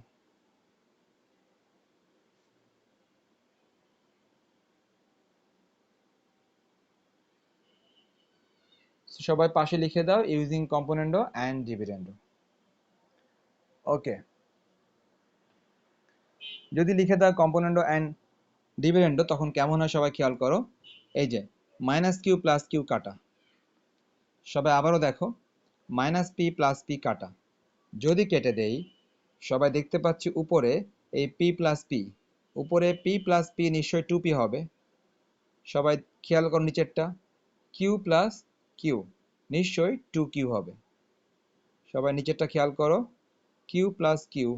A: সবাই পাশে লিখে দাও ইউজিং কম্পোনেন্ডো অ্যান্ড ডিভিডেন্ডো। ওকে, যদি লিখে দাও কম্পোনেন্ডো অ্যান্ড ডিভিডেন্ডো তখন কেমন হয় সবাই খেয়াল করো। এই যে মাইনাস কিউ প্লাস কিউ কাটা, সবাই আবারও দেখো মাইনাস পি প্লাস পি কাটা। যদি কেটে দেই সবাই দেখতে পাচ্ছি উপরে এই পি প্লাস পি, উপরে পি প্লাস পি নিশ্চয়ই টু পি হবে। সবাই খেয়াল করো নিচেরটা কিউ প্লাস কিউ নিশ্চয়ই টু কিউ হবে। সবাই নিচেরটা খেয়াল করো কিউ প্লাস কিউ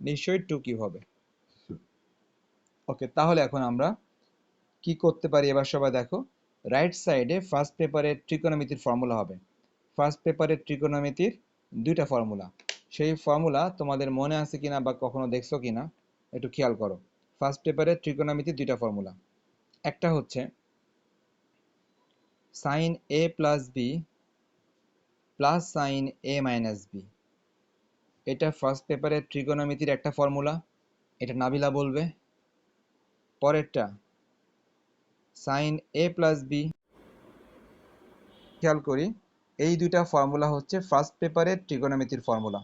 A: নিশ্চয়ই টু কিউ হবে। ওকে, তাহলে এখন আমরা কি করতে পারি এবার সবাই দেখো। রাইট সাইডে ফার্স্ট পেপারের ত্রিকোণমিতির ফর্মুলা হবে। ফার্স্ট পেপারের ত্রিকোণমিতির দুইটা ফর্মুলা, সেই ফর্মুলা তোমাদের মনে আছে কিনা বা কখনো দেখছো কিনা একটু খেয়াল করো। ফার্স্ট পেপারের ত্রিকোণমিতির দুইটা ফর্মুলা, একটা হচ্ছে সাইন এ প্লাস বি প্লাস সাইন এ মাইনাস বি। এটা ফার্স্ট পেপারের ত্রিকোণমিতির একটা ফর্মুলা, এটা নাবিলা বলবে। পরেরটা সাইন এ প্লাস বি, খেয়াল করি এই দুইটা ফর্মুলা হচ্ছে ফার্স্ট পেপারের ট্রিগোনোমেট্রির ফর্মুলা।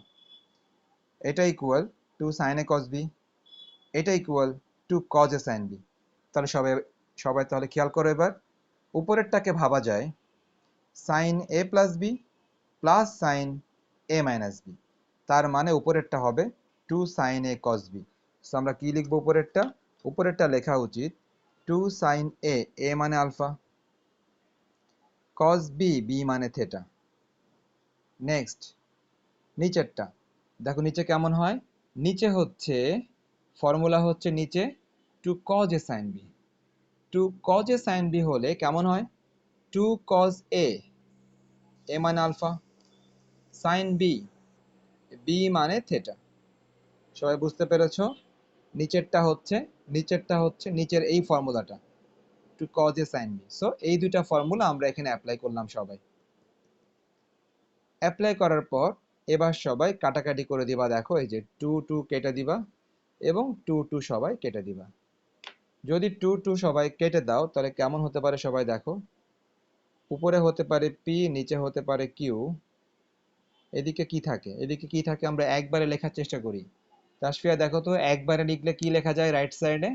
A: এটা equal to sine A cos B, এটা equal to cos A sine B. তাহলে সবাই সবাই তাহলে খেয়াল করো, এবার উপরেরটাকে ভাবা যায় সাইন এ প্লাস বি প্লাস সাইন এ মাইনাস বি, তার মানে উপরেরটা হবে 2 sin a cos b। So আমরা কি লিখবো উপরেরটা? উপরেরটা লেখা উচিত 2 sin a, a মানে আলফা, cos b, b মানে থেটা। নেক্সট নিচেরটা দেখো, নিচে কেমন হয়? নিচে হচ্ছে ফর্মুলা হচ্ছে নিচে 2 cos a sin b। 2 cos a sin b হলে কেমন হয়? 2 cos a, a মানে আলফা, sin b, b মানে থেটা। সবাই বুঝতে পেরেছো? নিচেরটা হচ্ছে নিচের এই ফর্মুলাটা 2 cos a sin b। So এই দুইটা ফর্মুলা আমরা এখানে অ্যাপ্লাই করলাম সবাই। অ্যাপ্লাই করার পর এবার সবাই কাটাকাটি করে দিবা। দেখো এই যে 2 2 কেটে দিবা এবং 2 2 সবাই কেটে দিবা। যদি 2 2 সবাই কেটে দাও তাহলে কেমন হতে পারে সবাই দেখো? উপরে হতে পারে p, নিচে হতে পারে q, এদিকে কি থাকে? এদিকে কি থাকে আমরা একবারে লেখার চেষ্টা করি। তাসফিয়া দেখো তো একবারে লিখলে কি লেখা যায় রাইট সাইডে?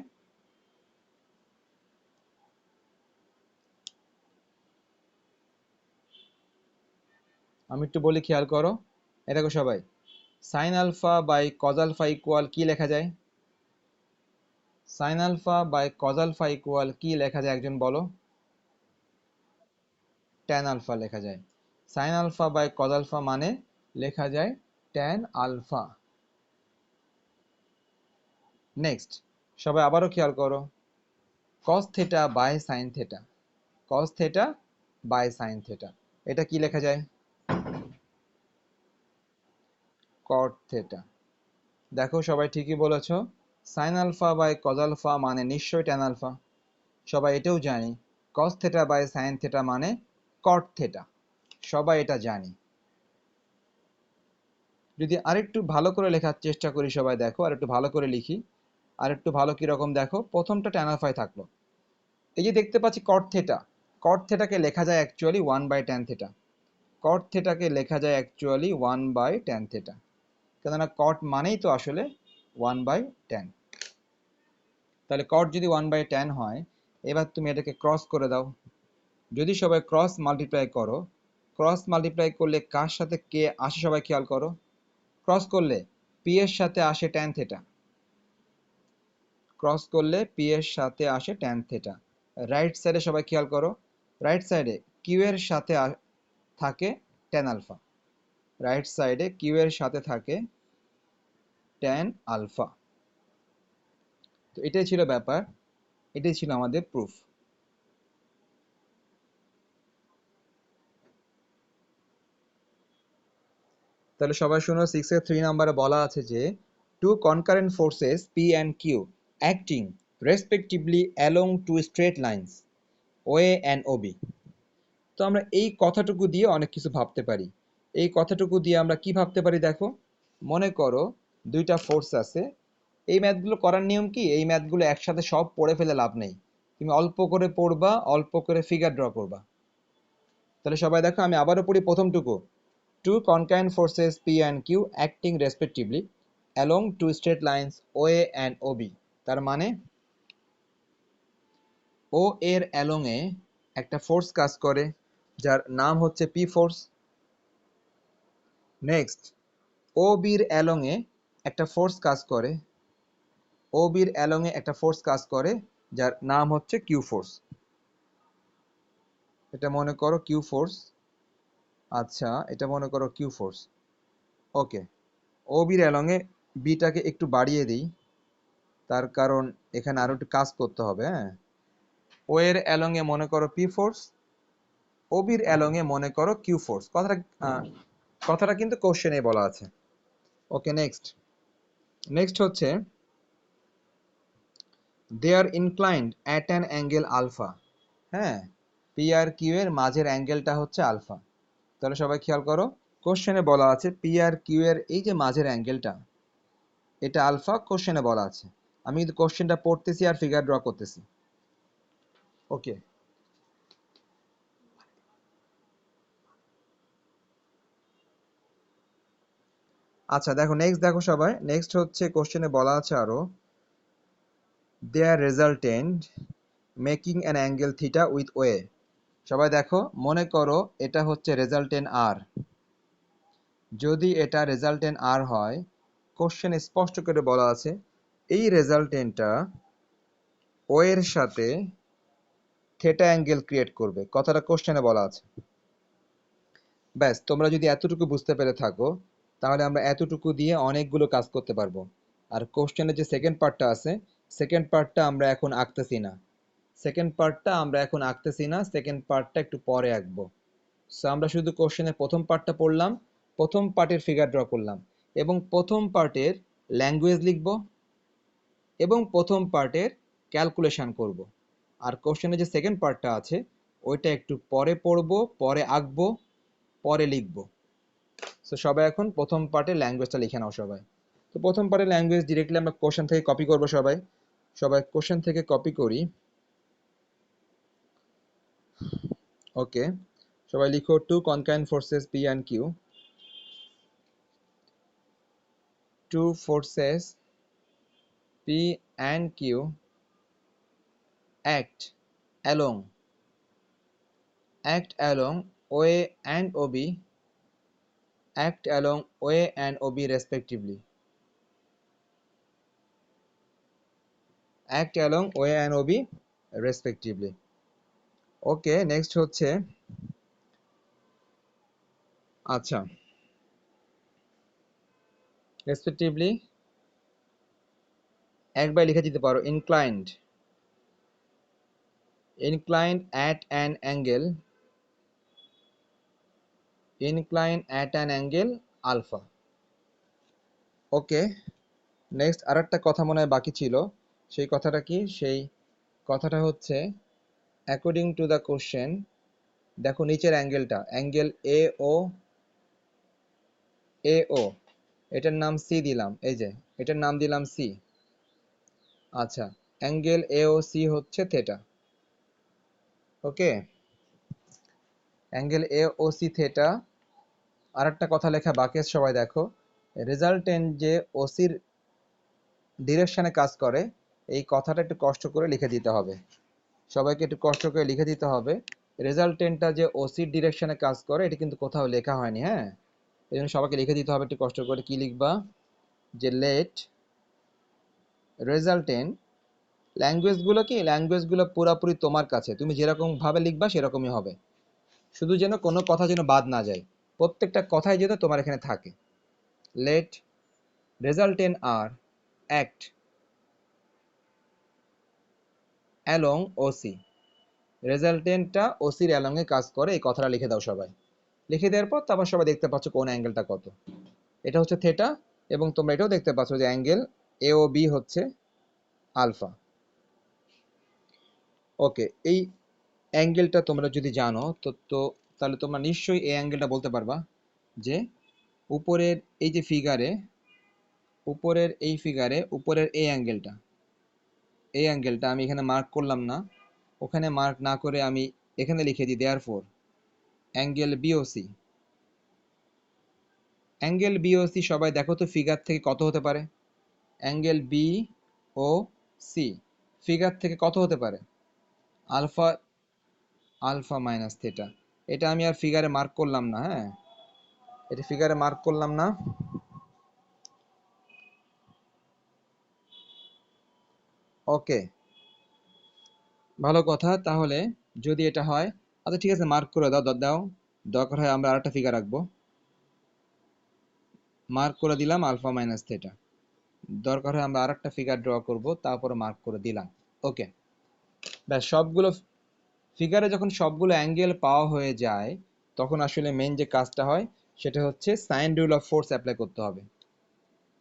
A: আমি একটু বলি, খেয়াল করো। এই দেখো সবাই, sine alpha by cos alpha equal কি লেখা যায়? Sine alpha by cos alpha equal কি লেখা যায় একজন বলো? ট্যান আলফা লেখা যায়। Sine alpha by cos alpha মানে লেখা যায় ট্যান আলফা। নেক্সট সবাই আবারও খেয়াল করো, cos theta by sine theta, cos theta by sine theta, এটা কি লেখা যায়? Cot theta. দেখো সবাই ঠিকই বলেছো, sine alpha by cos alpha মানে নিশ্চয়ই ট্যান আলফা। সবাই এটাও জানি cos theta by sine theta মানে কট থেটা, সবাই এটা জানি। যদি আরেকটু ভালো করে লেখার চেষ্টা করি সবাই দেখো, আর একটু ভালো করে লিখি, আর একটু ভালো কিরকম দেখো, প্রথমটা ট্যান আলফায় থাকলো। এই যে দেখতে পাচ্ছি কট থেটা, কট থেটাকে লেখা যায় অ্যাকচুয়ালি 1/tan থেটা, কট থেটাকে লেখা যায় অ্যাকচুয়ালি 1/tan থেটা, কেননা কট মানেই তো আসলে 1/tan। তাহলে কট যদি 1/tan হয়, এবার তুমি এটাকে ক্রস করে দাও। যদি সবাই ক্রস মাল্টিপ্লাই করো, ক্রস মাল্টিপ্লাই করলে কার সাথে কে আসে সবাই খেয়াল করো? ক্রস করলে পি এর সাথে আসে ট্যান থেটা, ক্রস করলে পি এর সাথে আসে ট্যান থেটা। রাইট সাইডে সবাই খেয়াল করো, রাইট সাইডে কিউ এর সাথে থাকে ট্যান আলফা, রাইট সাইডে কিউ এর সাথে থাকে ট্যান আলফা। তো এটাই ছিল ব্যাপার, এটাই ছিল আমাদের প্রুফ। তাহলে সবাই শুনো, 6 এর 3 নাম্বারে বলা আছে যে two concurrent forces P and Q acting respectively along two straight lines OA and OB. তো আমরা এই কথাটুকু দিয়ে অনেক কিছু ভাবতে পারি। এই কথাটুকু দিয়ে আমরা কি ভাবতে পারি দেখো, মনে করো দুইটা ফোর্স আছে। এই ম্যাথগুলো করার নিয়ম কি, এই ম্যাথগুলো একসাথে সব পড়ে ফেলে লাভ নেই, তুমি অল্প করে পড়বা, অল্প করে ফিগার ড্র করবা। তাহলে সবাই দেখো, আমি আবারও পড়ি প্রথমটুকু, two concurrent forces P and Q acting respectively along two straight lines OA and OB। তার মানে ও এর অ্যালং এ একটা ফোর্স কাজ করে যার নাম হচ্ছে পি ফোর্স। নেক্সট ও বির অ্যালং এ একটা ফোর্স কাজ করে, ও বির অ্যালং এ একটা ফোর্স কাজ করে যার নাম হচ্ছে কিউ ফোর্স। এটা মনে করো কিউ ফোর্স। আচ্ছা, এটা মনে করো কিউ ফোর্স। ওকে, ও বির অ্যালং এ বিটাকে একটু বাড়িয়ে দিই, তার কারণ এখানে আরো একটু কাজ করতে হবে। হ্যাঁ, ও এর অ্যালং এ মনে করো পি ফোর্স, ও বির অ্যালং এ মনে করো কিউ ফোর্স। কথাটা কিন্তু কোশ্চেনে বলা আছে। ওকে, নেক্সট নেক্সট হচ্ছে they are inclined at an angle alpha. হ্যাঁ, পি আর কিউ এর মাঝের অ্যাঙ্গেলটা হচ্ছে আলফা। তাহলে সবাই খেয়াল করো, কোশ্চেনে বলা আছে পি আর কিউ এর এই যে মাঝের অ্যাঙ্গেলটা, এটা আলফা, কোশ্চেনে বলা আছে। আমি কিন্তু কোশ্চেনটা পড়তেছি আর ফিগার ড্র করতেছি। ওকে, আচ্ছা দেখো নেক্সট, দেখো সবাই নেক্সট হচ্ছে কোশ্চেনে বলা আছে আরো they are resultant making an angle theta with way. সবাই দেখো, মনে করো এটা হচ্ছে রেজাল্টেন্ট আর, যদি এটা রেজাল্টেন্ট আর হয়, কোশ্চেনে স্পষ্ট করে বলা আছে এই রেজাল্টেন্টটা ও এর সাথে থিটা অ্যাঙ্গেল ক্রিয়েট করবে, কথাটা কোশ্চেনে বলা আছে। ব্যাস, তোমরা যদি এতটুকু বুঝতে পেরে থাকো তাহলে আমরা এতটুকু দিয়ে অনেকগুলো কাজ করতে পারবো। আর কোশ্চেনের যে সেকেন্ড পার্টটা আছে, সেকেন্ড পার্টটা আমরা এখন আঁকতেছি না, সেকেন্ড পার্টটা একটু পরে আঁকবো। সো আমরা শুধু কোশ্চেনের প্রথম পার্টটা পড়লাম, প্রথম পার্টের ফিগার ড্র করলাম, এবং প্রথম পার্টের ল্যাঙ্গুয়েজ লিখব, এবং প্রথম পার্টের ক্যালকুলেশন করব। আর কোশ্চেনের যে সেকেন্ড পার্টটা আছে ওইটা একটু পরে পড়বো, পরে আঁকবো, পরে লিখবো। সো সবাই এখন প্রথম পার্টের ল্যাঙ্গুয়েজটা লিখে নাও সবাই। তো প্রথম পার্টের ল্যাঙ্গুয়েজ ডিরেক্টলি আমরা কোশ্চেন থেকে কপি করব। সবাই সবাই কোশ্চেন থেকে কপি করি। ওকে, সবাই লিখো two concurrent forces P and Q, two forces P and Q act along OA and OB, act along OA and OB respectively, act along OA and OB respectively. Okay, next হচ্ছে, আচ্ছা, respectively একবার লিখে দিতে পারো inclined at an angle alpha. Okay, next আরেকটা কথা মনে হয় বাকি ছিল। সেই কথাটা কি? সেই কথাটা হচ্ছে অ্যাকর্ডিং টু দ্য কোশ্চেন, দেখো নিচের অ্যাঙ্গেলটা, অ্যাঙ্গেল এ ও, এটার নাম সি দিলাম, এই যে এটার নাম দিলাম সি। আচ্ছা, অ্যাঙ্গেল এ ও সি হচ্ছে theta. Okay, angle A O C theta. আর একটা কথা লেখা বাকি আছে, সবাই দেখো, রেজাল্টেন্ট যে ওসির ডিরেকশনে কাজ করে, এই কথাটা একটু কষ্ট করে লিখে দিতে হবে। সবাইকে একটু কষ্ট করে লিখে দিতে হবে, রেজাল্টেন্টটা যে ওসির ডিরেকশনে কাজ করে এটা কিন্তু কোথাও লেখা হয়নি। হ্যাঁ, এই জন্য সবাইকে লিখে দিতে হবে একটু কষ্ট করে। কি লিখবা? যে লেট রেজাল্টেন্ট, ল্যাঙ্গুয়েজগুলো পুরাপুরি তোমার কাছে, তুমি যেরকম ভাবে লিখবা সেরকমই হবে, শুধু যেন কোনো কথা যেন বাদ না যায়, প্রত্যেকটা কথাই যেন তোমার এখানে থাকে। লেট রেজাল্টেন্ট আর অ্যাক্ট অ্যালং ওসি, রেজাল্টেন্টটা ওসির অ্যালংয়ে কাজ করে, এই কথাটা লিখে দাও সবাই। লিখে দেওয়ার পর তারপর সবাই দেখতে পাচ্ছ কোন অ্যাঙ্গেলটা কত, এটা হচ্ছে থেটা, এবং তোমরা এটাও দেখতে পাচ্ছ যে অ্যাঙ্গেল এ ও বি হচ্ছে আলফা। ওকে, এই অ্যাঙ্গেলটা তোমরা যদি জানো তো তাহলে তোমরা নিশ্চয়ই এই অ্যাঙ্গেলটা বলতে পারবা যে উপরের এই যে ফিগারে, উপরের এই অ্যাঙ্গেলটা আমি এখানে মার্ক করলাম না, ওখানে মার্ক না করে আমি এখানে লিখে দিই দেয়ারফর অ্যাঙ্গেল বিওসি, সবাই দেখো তো ফিগার থেকে কত হতে পারে? Angle B O C figure থেকে কত হতে পারে? Alpha, minus theta. এটা আমি আর ফিগারে মার্ক করলাম না। হ্যাঁ, এটা ফিগারে মার্ক করলাম না। ওকে, ভালো কথা। তাহলে যদি এটা হয়, আচ্ছা ঠিক আছে, মার্ক করে দাও। দরকার হয় আমরা আরেকটা ফিগার রাখবো, মার্ক করে দিলাম আলফা মাইনাস থেটা। দরকার হয় আমরা আরেকটা ফিগার ড্র করব, তারপরে মার্ক করে দিলাম। ওকে, ব্যাস, সবগুলো ফিগারে যখন সবগুলো অ্যাঙ্গেল পাওয়া হয়ে যায়, তখন আসলে মেন যে কাজটা হয় সেটা হচ্ছে sine rule of force apply করতে হবে।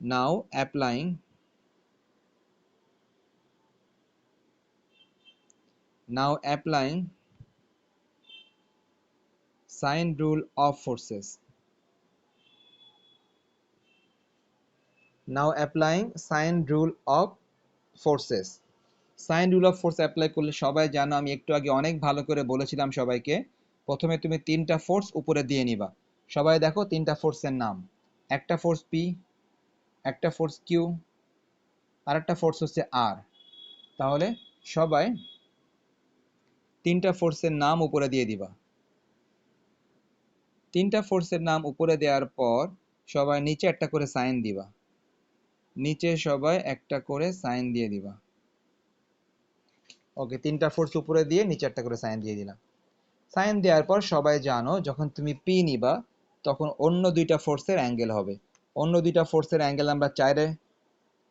A: Now applying sine rule of forces, sine rule of force apply করলে সবাই জানো, আমি একটু আগে অনেক ভালো করে বলেছিলাম সবাইকে, প্রথমে তুমি তিনটা ফোর্স উপরে দিয়ে নিবা। সবাই দেখো তিনটা ফোর্সের নাম, একটা ফোর্স পি, একটা ফোর্স কিউ, আর একটা ফোর্স হচ্ছে আর। তাহলে সবাই তিনটা ফোর্সের নাম উপরে দিয়ে দিবা। তিনটা ফোর্সের নাম উপরে দেওয়ার পর সবাই নিচে একটা করে সাইন দিবা, নিচে সবাই একটা করে সাইন দিয়ে দিবা। ওকে, তিনটা ফোর্স উপরে দিয়ে নিচে একটা করে সাইন দিয়ে দিলাম। সাইন দেওয়ার পর সবাই জানো যখন তুমি পি নিবা তখন অন্য দুইটা ফোর্সের অ্যাঙ্গেল হবে। অন্য দুইটা ফোর্সের অ্যাঙ্গেল আমরা চাইলে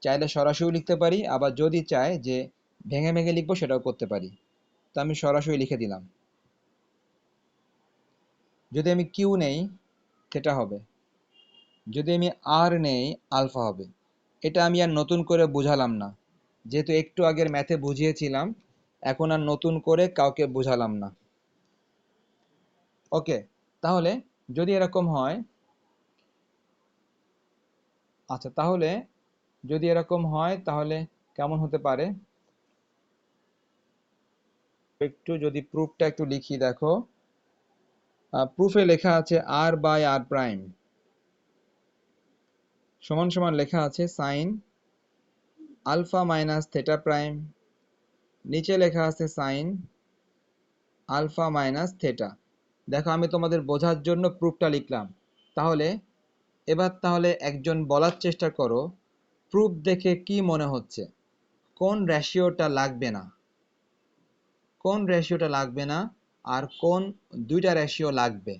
A: চাইলে সরাসরি লিখতে পারি, আবার যদি চাই যে ভেঙে ভেঙে লিখবো সেটাও করতে পারি। তো আমি সরাসরি লিখে দিলাম। যদি আমি কিউ নেই সেটা হবে, যদি আমি আর নেই আলফা হবে। এটা আমি আর নতুন করে বুঝালাম না, যেহেতু একটু আগের ম্যাথে বুঝিয়েছিলাম, এখন আর নতুন করে কাউকে বুঝালাম না। ওকে, তাহলে যদি এরকম হয়, আচ্ছা তাহলে যদি এরকম হয় তাহলে কেমন হতে পারে, একটু যদি প্রুফটা একটু লিখি দেখো। প্রুফে লেখা আছে আর বাই আর প্রাইম সমান সমান লেখা আছে sine alpha minus theta prime, নিচে লেখা আছে সাইন আলফা মাইনাস থেটা। দেখো আমি তোমাদের বোঝার জন্য প্রুফটা লিখলাম। তাহলে এবার তাহলে একজন বলার চেষ্টা করো, প্রুফ দেখে কি মনে হচ্ছে কোন রেশিওটা লাগবে না, কোন রেশিওটা লাগবে না আর কোন দুইটা রেশিও লাগবে।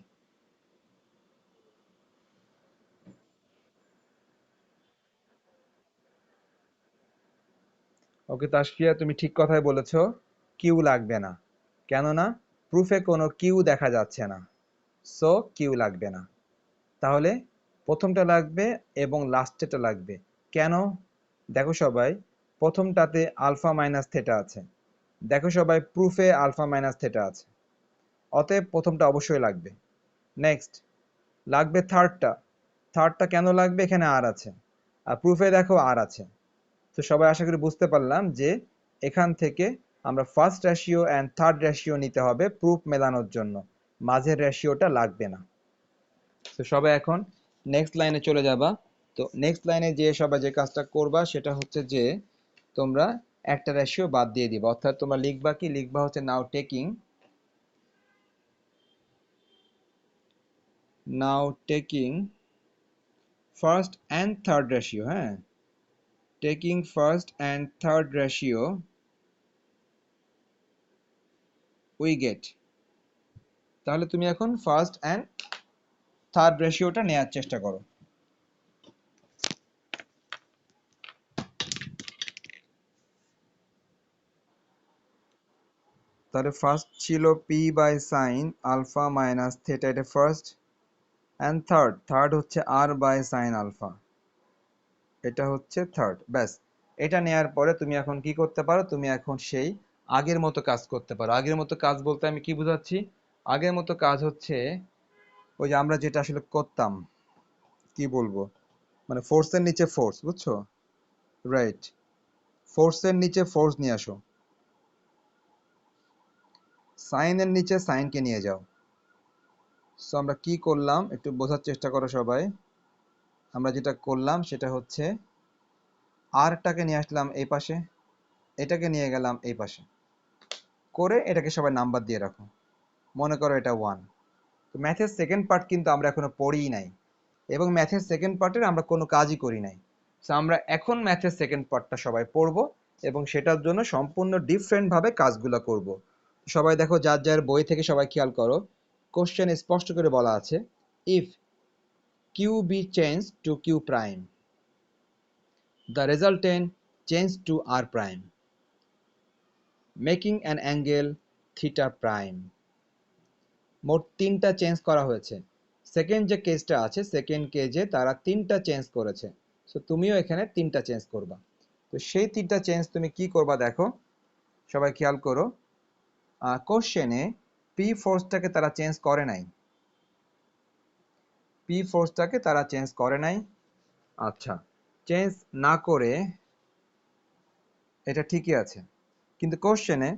A: ওকে তাসফিয়া, তুমি ঠিক কথাই বলেছো, কিউ লাগবে না, কেননা প্রুফে কোনো কিউ দেখা যাচ্ছে না, সো কিউ লাগবে না। তাহলে প্রথমটা লাগবে এবং লাস্টেরটা লাগবে। কেন? দেখো সবাই, প্রথমটাতে আলফা মাইনাস থেটা আছে, দেখো সবাই প্রুফে আলফা মাইনাস থেটা আছে, অতএব প্রথমটা অবশ্যই লাগবে। নেক্সট লাগবে থার্ডটা, থার্ডটা কেন লাগবে, এখানে আর আছে আর প্রুফে দেখো আর আছে। তো সবাই আশা করি বুঝতে পারলাম যে এখান থেকে আমরা first ratio and third ratio নিতে হবে প্রুফ মেলানোর জন্য, মাঝের রেশিওটা লাগবে না। তো সবাই এখন নেক্সট লাইনে চলে যাবা। তো নেক্সট লাইনে যে সবাই যে কাজটা করবা সেটা হচ্ছে যে তোমরা একটা রেশিও বাদ দিয়ে দিবা, অর্থাৎ তোমরা লিখবা কি, লিখবা হচ্ছে now taking first and third ratio, হ্যাঁ, taking first and third ratio we get. তাহলে তুমি এখন ফার্স্ট অ্যান্ড থার্ড রেশিওটা নেওয়ার চেষ্টা করো। তাহলে ফার্স্ট ছিল P by sine alpha minus theta, এটা ফার্স্ট, অ্যান্ড থার্ড, থার্ড হচ্ছে আর বাই সাইন আলফা, এটা হচ্ছে থার্ড। ব্যাস, এটা নেয়ার পরে তুমি এখন কি করতে পারো, তুমি এখন সেই আগের মতো কাজ করতে পারো। আগের মতো কাজ বলতে আমি কি বোঝাচ্ছি, আগের মতো কাজ হচ্ছে ওই যে আমরা যেটা আসলে করতাম, কি বলবো, মানে ফোর্সের নিচে ফোর্স, বুঝছো? রাইট, ফোর্সের নিচে ফোর্স নিয়ে আসো, সাইনের নিচে সাইনকে নিয়ে যাও। সো আমরা কি করলাম একটু বোঝার চেষ্টা করো সবাই। আমরা যেটা করলাম সেটা হচ্ছে আরটাকে নিয়ে আসলাম এই পাশে, এটাকে নিয়ে গেলাম এই পাশে, করে এটাকে সবাই নাম্বার দিয়ে রাখো, মনে করো এটা 1। তো ম্যাথের সেকেন্ড পার্ট কিন্তু আমরা এখনো পড়িই নাই, এবং ম্যাথের সেকেন্ড পার্টের আমরা কোনো কাজই করি নাই। সো আমরা এখন ম্যাথের সেকেন্ড পার্টটা সবাই পড়বো এবং সেটার জন্য সম্পূর্ণ ডিফারেন্ট ভাবে কাজগুলো করব। সবাই দেখো যার যার বই থেকে সবাই খেয়াল করো, কোশ্চেন স্পষ্ট করে বলা আছে, if Q be change to Q prime the resultant change to r prime making an angle theta prime। মোট তিনটা চেঞ্জ করা হয়েছে। সেকেন্ড যে কেসটা আছে, সেকেন্ড কেজে তারা তিনটা চেঞ্জ করেছে, সো তুমিও এখানে তিনটা চেঞ্জ করবা। তো সেই তিনটা চেঞ্জ তুমি কি করবা দেখো, সবাই খেয়াল করো। কোশ্চেনে পি ফোর্সটাকে তারা চেঞ্জ করে নাই, পি ফোর্সটাকে তারা চেঞ্জ করে নাই। আচ্ছা, চেঞ্জ না করে এটা ঠিকই আছে, কিন্তু কোশ্চেনে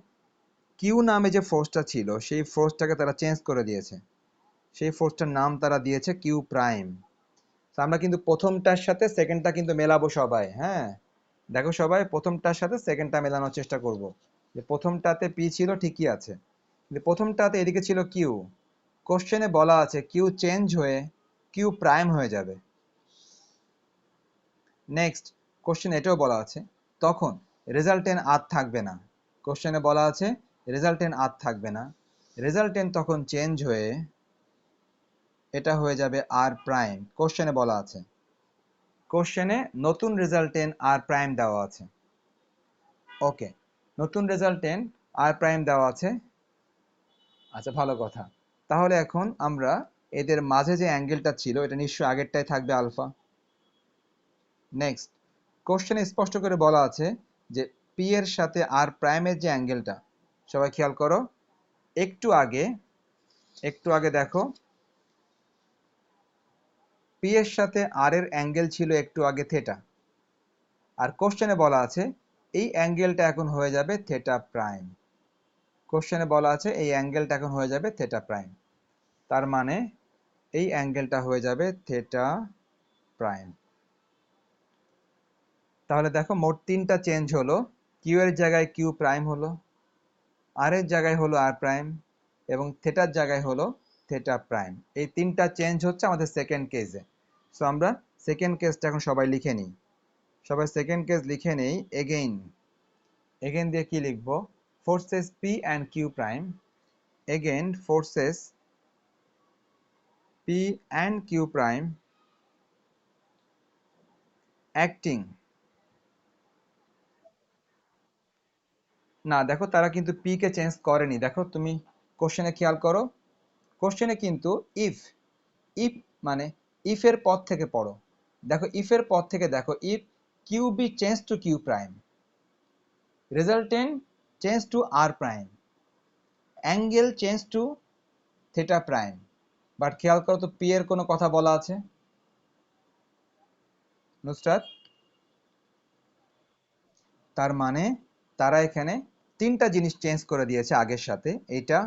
A: কিউ নামে যে ফোর্সটা ছিল সেই ফোর্সটাকে তারা চেঞ্জ করে দিয়েছে, সেই ফোর্সটার নাম তারা দিয়েছে কিউ প্রাইম। তো আমরা কিন্তু প্রথমটার সাথে সেকেন্ডটা কিন্তু মেলাবো সবাই, হ্যাঁ, দেখো সবাই প্রথমটার সাথে সেকেন্ডটা মেলানোর চেষ্টা করব। যে প্রথমটাতে পি ছিল ঠিকই আছে, কিন্তু প্রথমটাতে এদিকে ছিল কিউ, কোশ্চেনে বলা আছে কিউ চেঞ্জ হয়ে কিউ প্রাইম হয়ে যাবে। নেক্সট কোশ্চেন এটাও বলা আছে তখন রেজাল্টেন্ট আর থাকবে না। কোশ্চেনে বলা আছে রেজাল্টেন্ট আর থাকবে না, রেজাল্টেন্ট তখন চেঞ্জ হয়ে এটা হয়ে যাবে আর প্রাইম। কোশ্চেনে বলা আছে, কোশ্চেনে নতুন রেজাল্টেন্ট আর প্রাইম দেওয়া আছে। ওকে, নতুন রেজাল্টেন্ট আর প্রাইম দেওয়া আছে। আচ্ছা, ভালো কথা। তাহলে এখন আমরা এদের মাঝে যে অ্যাঙ্গেলটা ছিল এটা নিশ্চয়ই আগেরটাই থাকবে আলফা। নেক্সট কোশ্চেনে স্পষ্ট করে বলা আছে যে পি এর সাথে আর প্রাইমের যে অ্যাঙ্গেলটা, সবাই খেয়াল করো, একটু আগে দেখো পি এর সাথে আর এর অ্যাঙ্গেল ছিল একটু আগে থেটা, আর কোশ্চেনে বলা আছে এই অ্যাঙ্গেলটা এখন হয়ে যাবে থেটা প্রাইম। কোশ্চেনে বলা আছে এই অ্যাঙ্গেলটা এখন হয়ে যাবে থেটা প্রাইম, তার মানে এই অ্যাঙ্গেলটা হয়ে যাবে থেটা প্রাইম। তাহলে দেখো মোট তিনটা চেঞ্জ হলো, কিউ এর জায়গায় কিউ প্রাইম হলো, আর এর জায়গায় হলো আর প্রাইম, এবং থেটার জায়গায় হলো থেটা প্রাইম। এই তিনটা চেঞ্জ হচ্ছে আমাদের সেকেন্ড কেসে। সো আমরা সেকেন্ড কেসটা এখন সবাই লিখে নিই। সবাই সেকেন্ড কেস লিখে নেই। এগেইন দিয়ে কি লিখবো? Forces P and Q prime, again forces P and Q prime acting. না, দেখো তারা কিন্তু পি কে চেঞ্জ করেনি। দেখো তুমি কোশ্চেনে খেয়াল করো, কোশ্চেনে কিন্তু ইফ ইফ মানে ইফ এর পদ থেকে পড়ো। দেখো ইফ এর পদ থেকে দেখো, if Q be change to Q prime, resultant change to R prime, angle change to theta prime. But খেয়াল করো তো পি এর কোনো কথা বলা আছে? নুসরাত, তার মানে তারা এখানে তিনটা জিনিস চেঞ্জ করে দিয়েছে আগের সাথে, এইটা,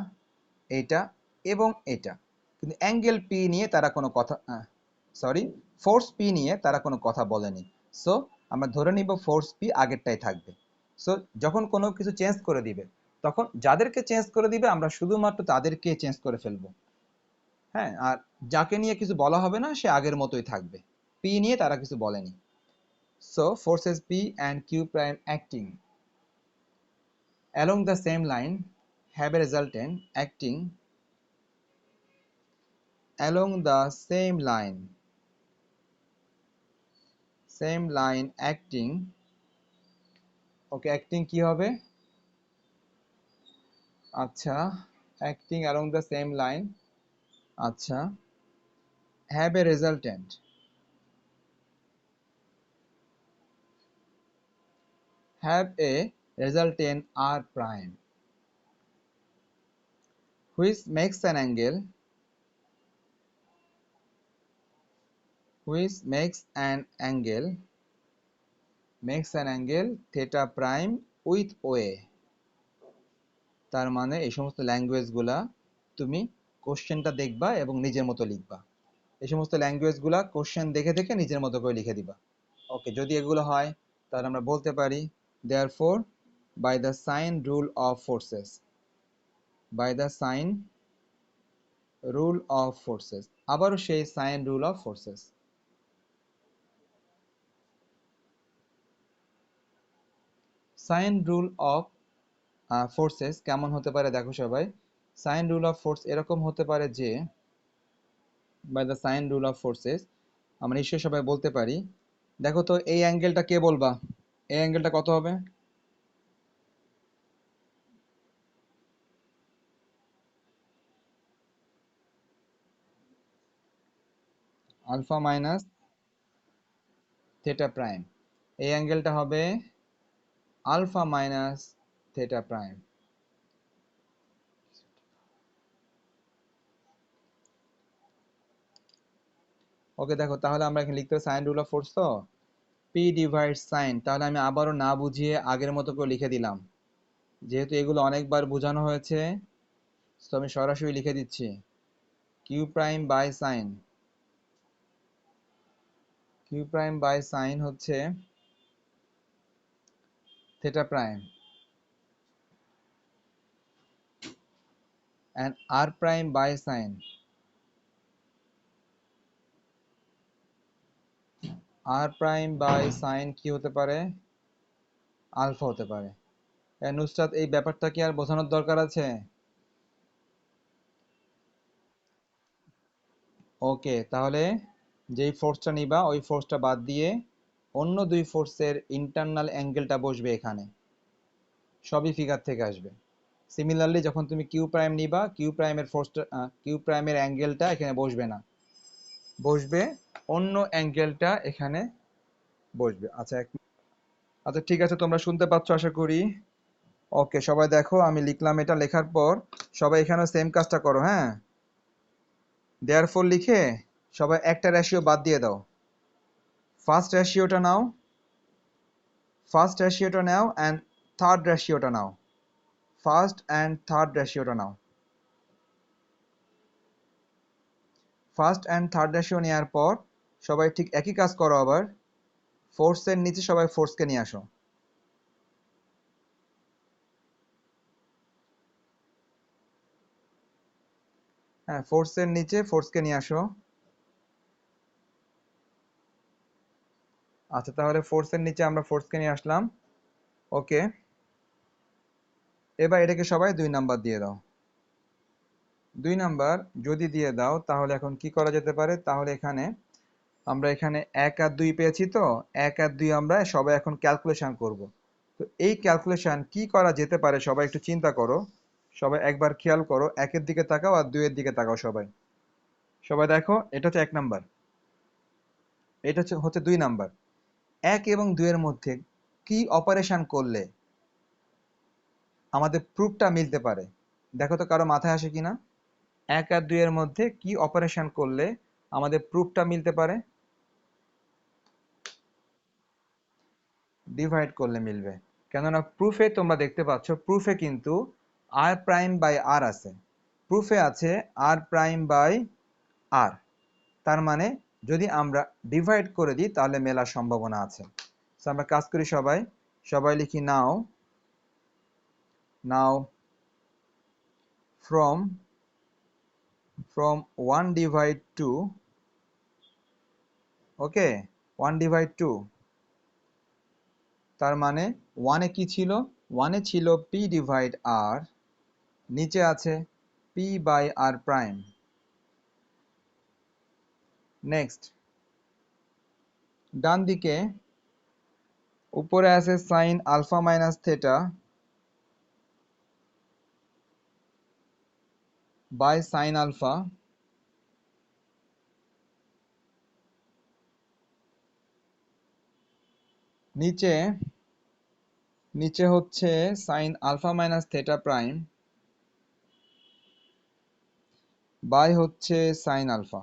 A: এইটা এবং এটা। কিন্তু অ্যাঙ্গেল পি নিয়ে তারা কোনো কথা, সরি, ফোর্স পি নিয়ে তারা কোনো কথা বলেনি। সো আমরা ধরে নিব ফোর্স পি আগেরটাই থাকবে। সো যখন কোনো কিছু চেঞ্জ করে দিবে, তখন যাদেরকে চেঞ্জ করে দিবে আমরা শুধুমাত্র তাদেরকে চেঞ্জ করে ফেলবো। হ্যাঁ, আর যাকে নিয়ে কিছু বলা হবে না সে আগের মতোই থাকবে। পি নিয়ে তারা কিছু বলেনি। So forces P and Q prime acting along the same line have a resultant acting along the same line acting। Okay, acting কি হবে? আচ্ছা, acting along the same line, আচ্ছা, have a resultant r prime which makes an angle theta prime with OA। তার মানে এই সমস্ত ল্যাঙ্গুয়েজগুলা তুমি কোশ্চেনটা দেখবা এবং নিজের মতো লিখবা। এই সমস্ত ল্যাঙ্গুয়েজগুলা কোশ্চেন দেখে দেখে নিজের মতো করে লিখে দিবা। ওকে, যদি এগুলো হয় তাহলে আমরা বলতে পারি therefore by the sign rule of forces, by the sign rule of forces, আবারও সেই sign rule of forces. Sine rule of forces কেমন হতে পারে দেখো সবাই। সাইন রুল অফ ফোর্স এরকম হতে পারে যে, by the sine rule of forces আমরা নিশ্চয়ই সবাই বলতে পারি, দেখো তো এই অ্যাঙ্গেলটা কে বলবা, এই অ্যাঙ্গেলটা কত হবে? Alpha minus theta prime. এই অ্যাঙ্গেলটা হবে alpha minus theta prime. Okay, দেখো তাহলে আমরা এখানে লিখতে হবে সাইন রুল অফ ফোর্স, তো পি ডিভাইড সাইন, তাহলে আমি আবারও না বুঝিয়ে আগের মতো করে লিখে দিলাম। যেহেতু এগুলো অনেকবার বোঝানো হয়েছে, তো আমি সরাসরি লিখে দিচ্ছি Q prime by sine, Q prime by sine হচ্ছে theta prime. and r prime by sin কি হতে পারে, আলফা হতে পারে। নুসরাত, এই ব্যাপারটা কি আর বোঝানোর দরকার আছে? ওকে, তাহলে যেই ফোর্সটা নিবা ওই ফোর্সটা বাদ দিয়ে অন্য দুই ফোর্সের ইন্টারনাল অ্যাঙ্গেলটা বসবে এখানে, সবই ফিগার থেকে আসবে। সিমিলারলি যখন তুমি কিউ প্রাইম নিবা, কিউ প্রাইমের অ্যাঙ্গেলটা এখানে বসবে না, বসবে অন্য অ্যাঙ্গেলটা এখানে বসবে। আচ্ছা আচ্ছা ঠিক আছে, তোমরা শুনতে পাচ্ছ আশা করি। ওকে, সবাই দেখো আমি লিখলাম, এটা লেখার পর সবাই এখানে সেম কাজটা করো, হ্যাঁ। দেয়ারফর লিখে সবাই একটা রেশিও বাদ দিয়ে দাও। ফার্স্ট রেশিওটা নাও, অ্যান্ড থার্ড রেশিওটা নাও। ফার্স্ট অ্যান্ড থার্ড রেশিওটা নাও। ফার্স্ট অ্যান্ড থার্ড রেশিও নেওয়ার পর সবাই ঠিক একই কাজ করো আবার। ফোর্সের নিচে সবাই ফোর্সকে নিয়ে আসো। হ্যাঁ, ফোর্সের নিচে ফোর্সকে নিয়ে আসো। আচ্ছা, তাহলে ফোর্সের নিচে আমরা ফোর্সকে নিয়ে আসলাম। ওকে, এবার এটাকে সবাই 2 নাম্বার দিয়ে দাও। 2 নাম্বার যদি দিয়ে দাও তাহলে এখন কি করা যেতে পারে, তাহলে আমরা এখানে 1 আর 2 পেয়েছি, তো 1 আর 2 আমরা সবাই এখন ক্যালকুলেশন করব। তো এই ক্যালকুলেশন কি করা যেতে পারে সবাই একটু চিন্তা করো। সবাই একবার খেয়াল করো, 1-এর দিকে তাকাও আর 2-এর দিকে তাকাও। সবাই সবাই দেখো, এটা হচ্ছে 1 নাম্বার, এটা হচ্ছে 2 নাম্বার। 1 এবং 2-এর মধ্যে কি অপারেশন করলে আমাদের প্রুফটা মিলতে পারে? দেখো তো কারো মাথায় আসে কিনা। 1 আর 2-এর মধ্যে কি অপারেশন করলে আমাদের প্রুফটা মিলতে পারে? ডিভাইড করলে মিলবে। কেননা প্রুফে তোমরা দেখতে পাচ্ছ, প্রুফে কিন্তু আর প্রাইম বাই আর আছে। প্রুফে আছে আর প্রাইম বাই আর। তার মানে যদি আমরা ডিভাইড করে দিই তাহলে মেলার সম্ভাবনা আছে। তো আমরা কাজ করি, সবাই সবাই লিখি নাও, নাও from 1 divide 2, ওকে, 1 divide 2, তার মানে 1-এ কি ছিল? 1-এ ছিল p ডিভাইড r, নিচে আছে p by r prime. Next, ডান দিকে উপরে আছে sine alpha minus theta by sine alpha, নিচে নিচে হচ্ছে sine alpha minus theta prime by হচ্ছে সাইন আলফা।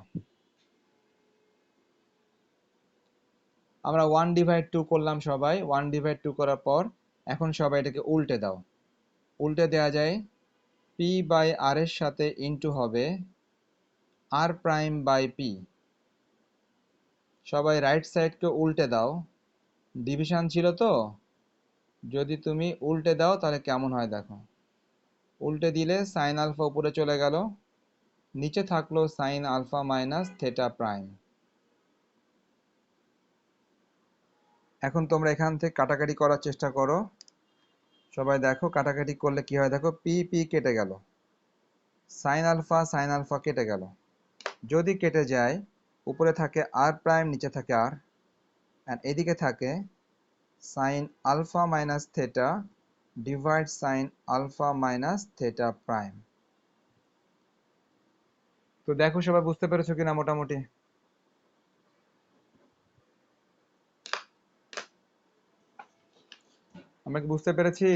A: আমরা 1/2 করলাম সবাই, 1/2 করার পর এখন সবাই এটাকে উল্টে দাও। উল্টে দেওয়া যায়, পি বাই আর এর সাথে ইন্টু হবে আর প্রাইম বাই পি। সবাই রাইট সাইডকে উল্টে দাও, ডিভিশন ছিল তো, যদি তুমি উল্টে দাও তাহলে কেমন হয় দেখো। উল্টে দিলে সাইন আলফা উপরে চলে গেল, নিচে থাকলো sine alpha minus theta prime. এখন তোমরা এখান থেকে কাটাকাটি করার চেষ্টা করো। সবাই দেখো কাটাকাটি করলে কি হয়, দেখো পি পি কেটে গেল, সাইন আলফা কেটে গেল। যদি কেটে যায়, উপরে থাকে আর প্রাইম, নিচে থাকে আর, আর এদিকে থাকে sine alpha minus theta divide sine alpha minus theta prime. তো দেখো সবাই বুঝতে পেরেছো কিনা মোটামুটি? আমরা কি বুঝতে পেরেছি?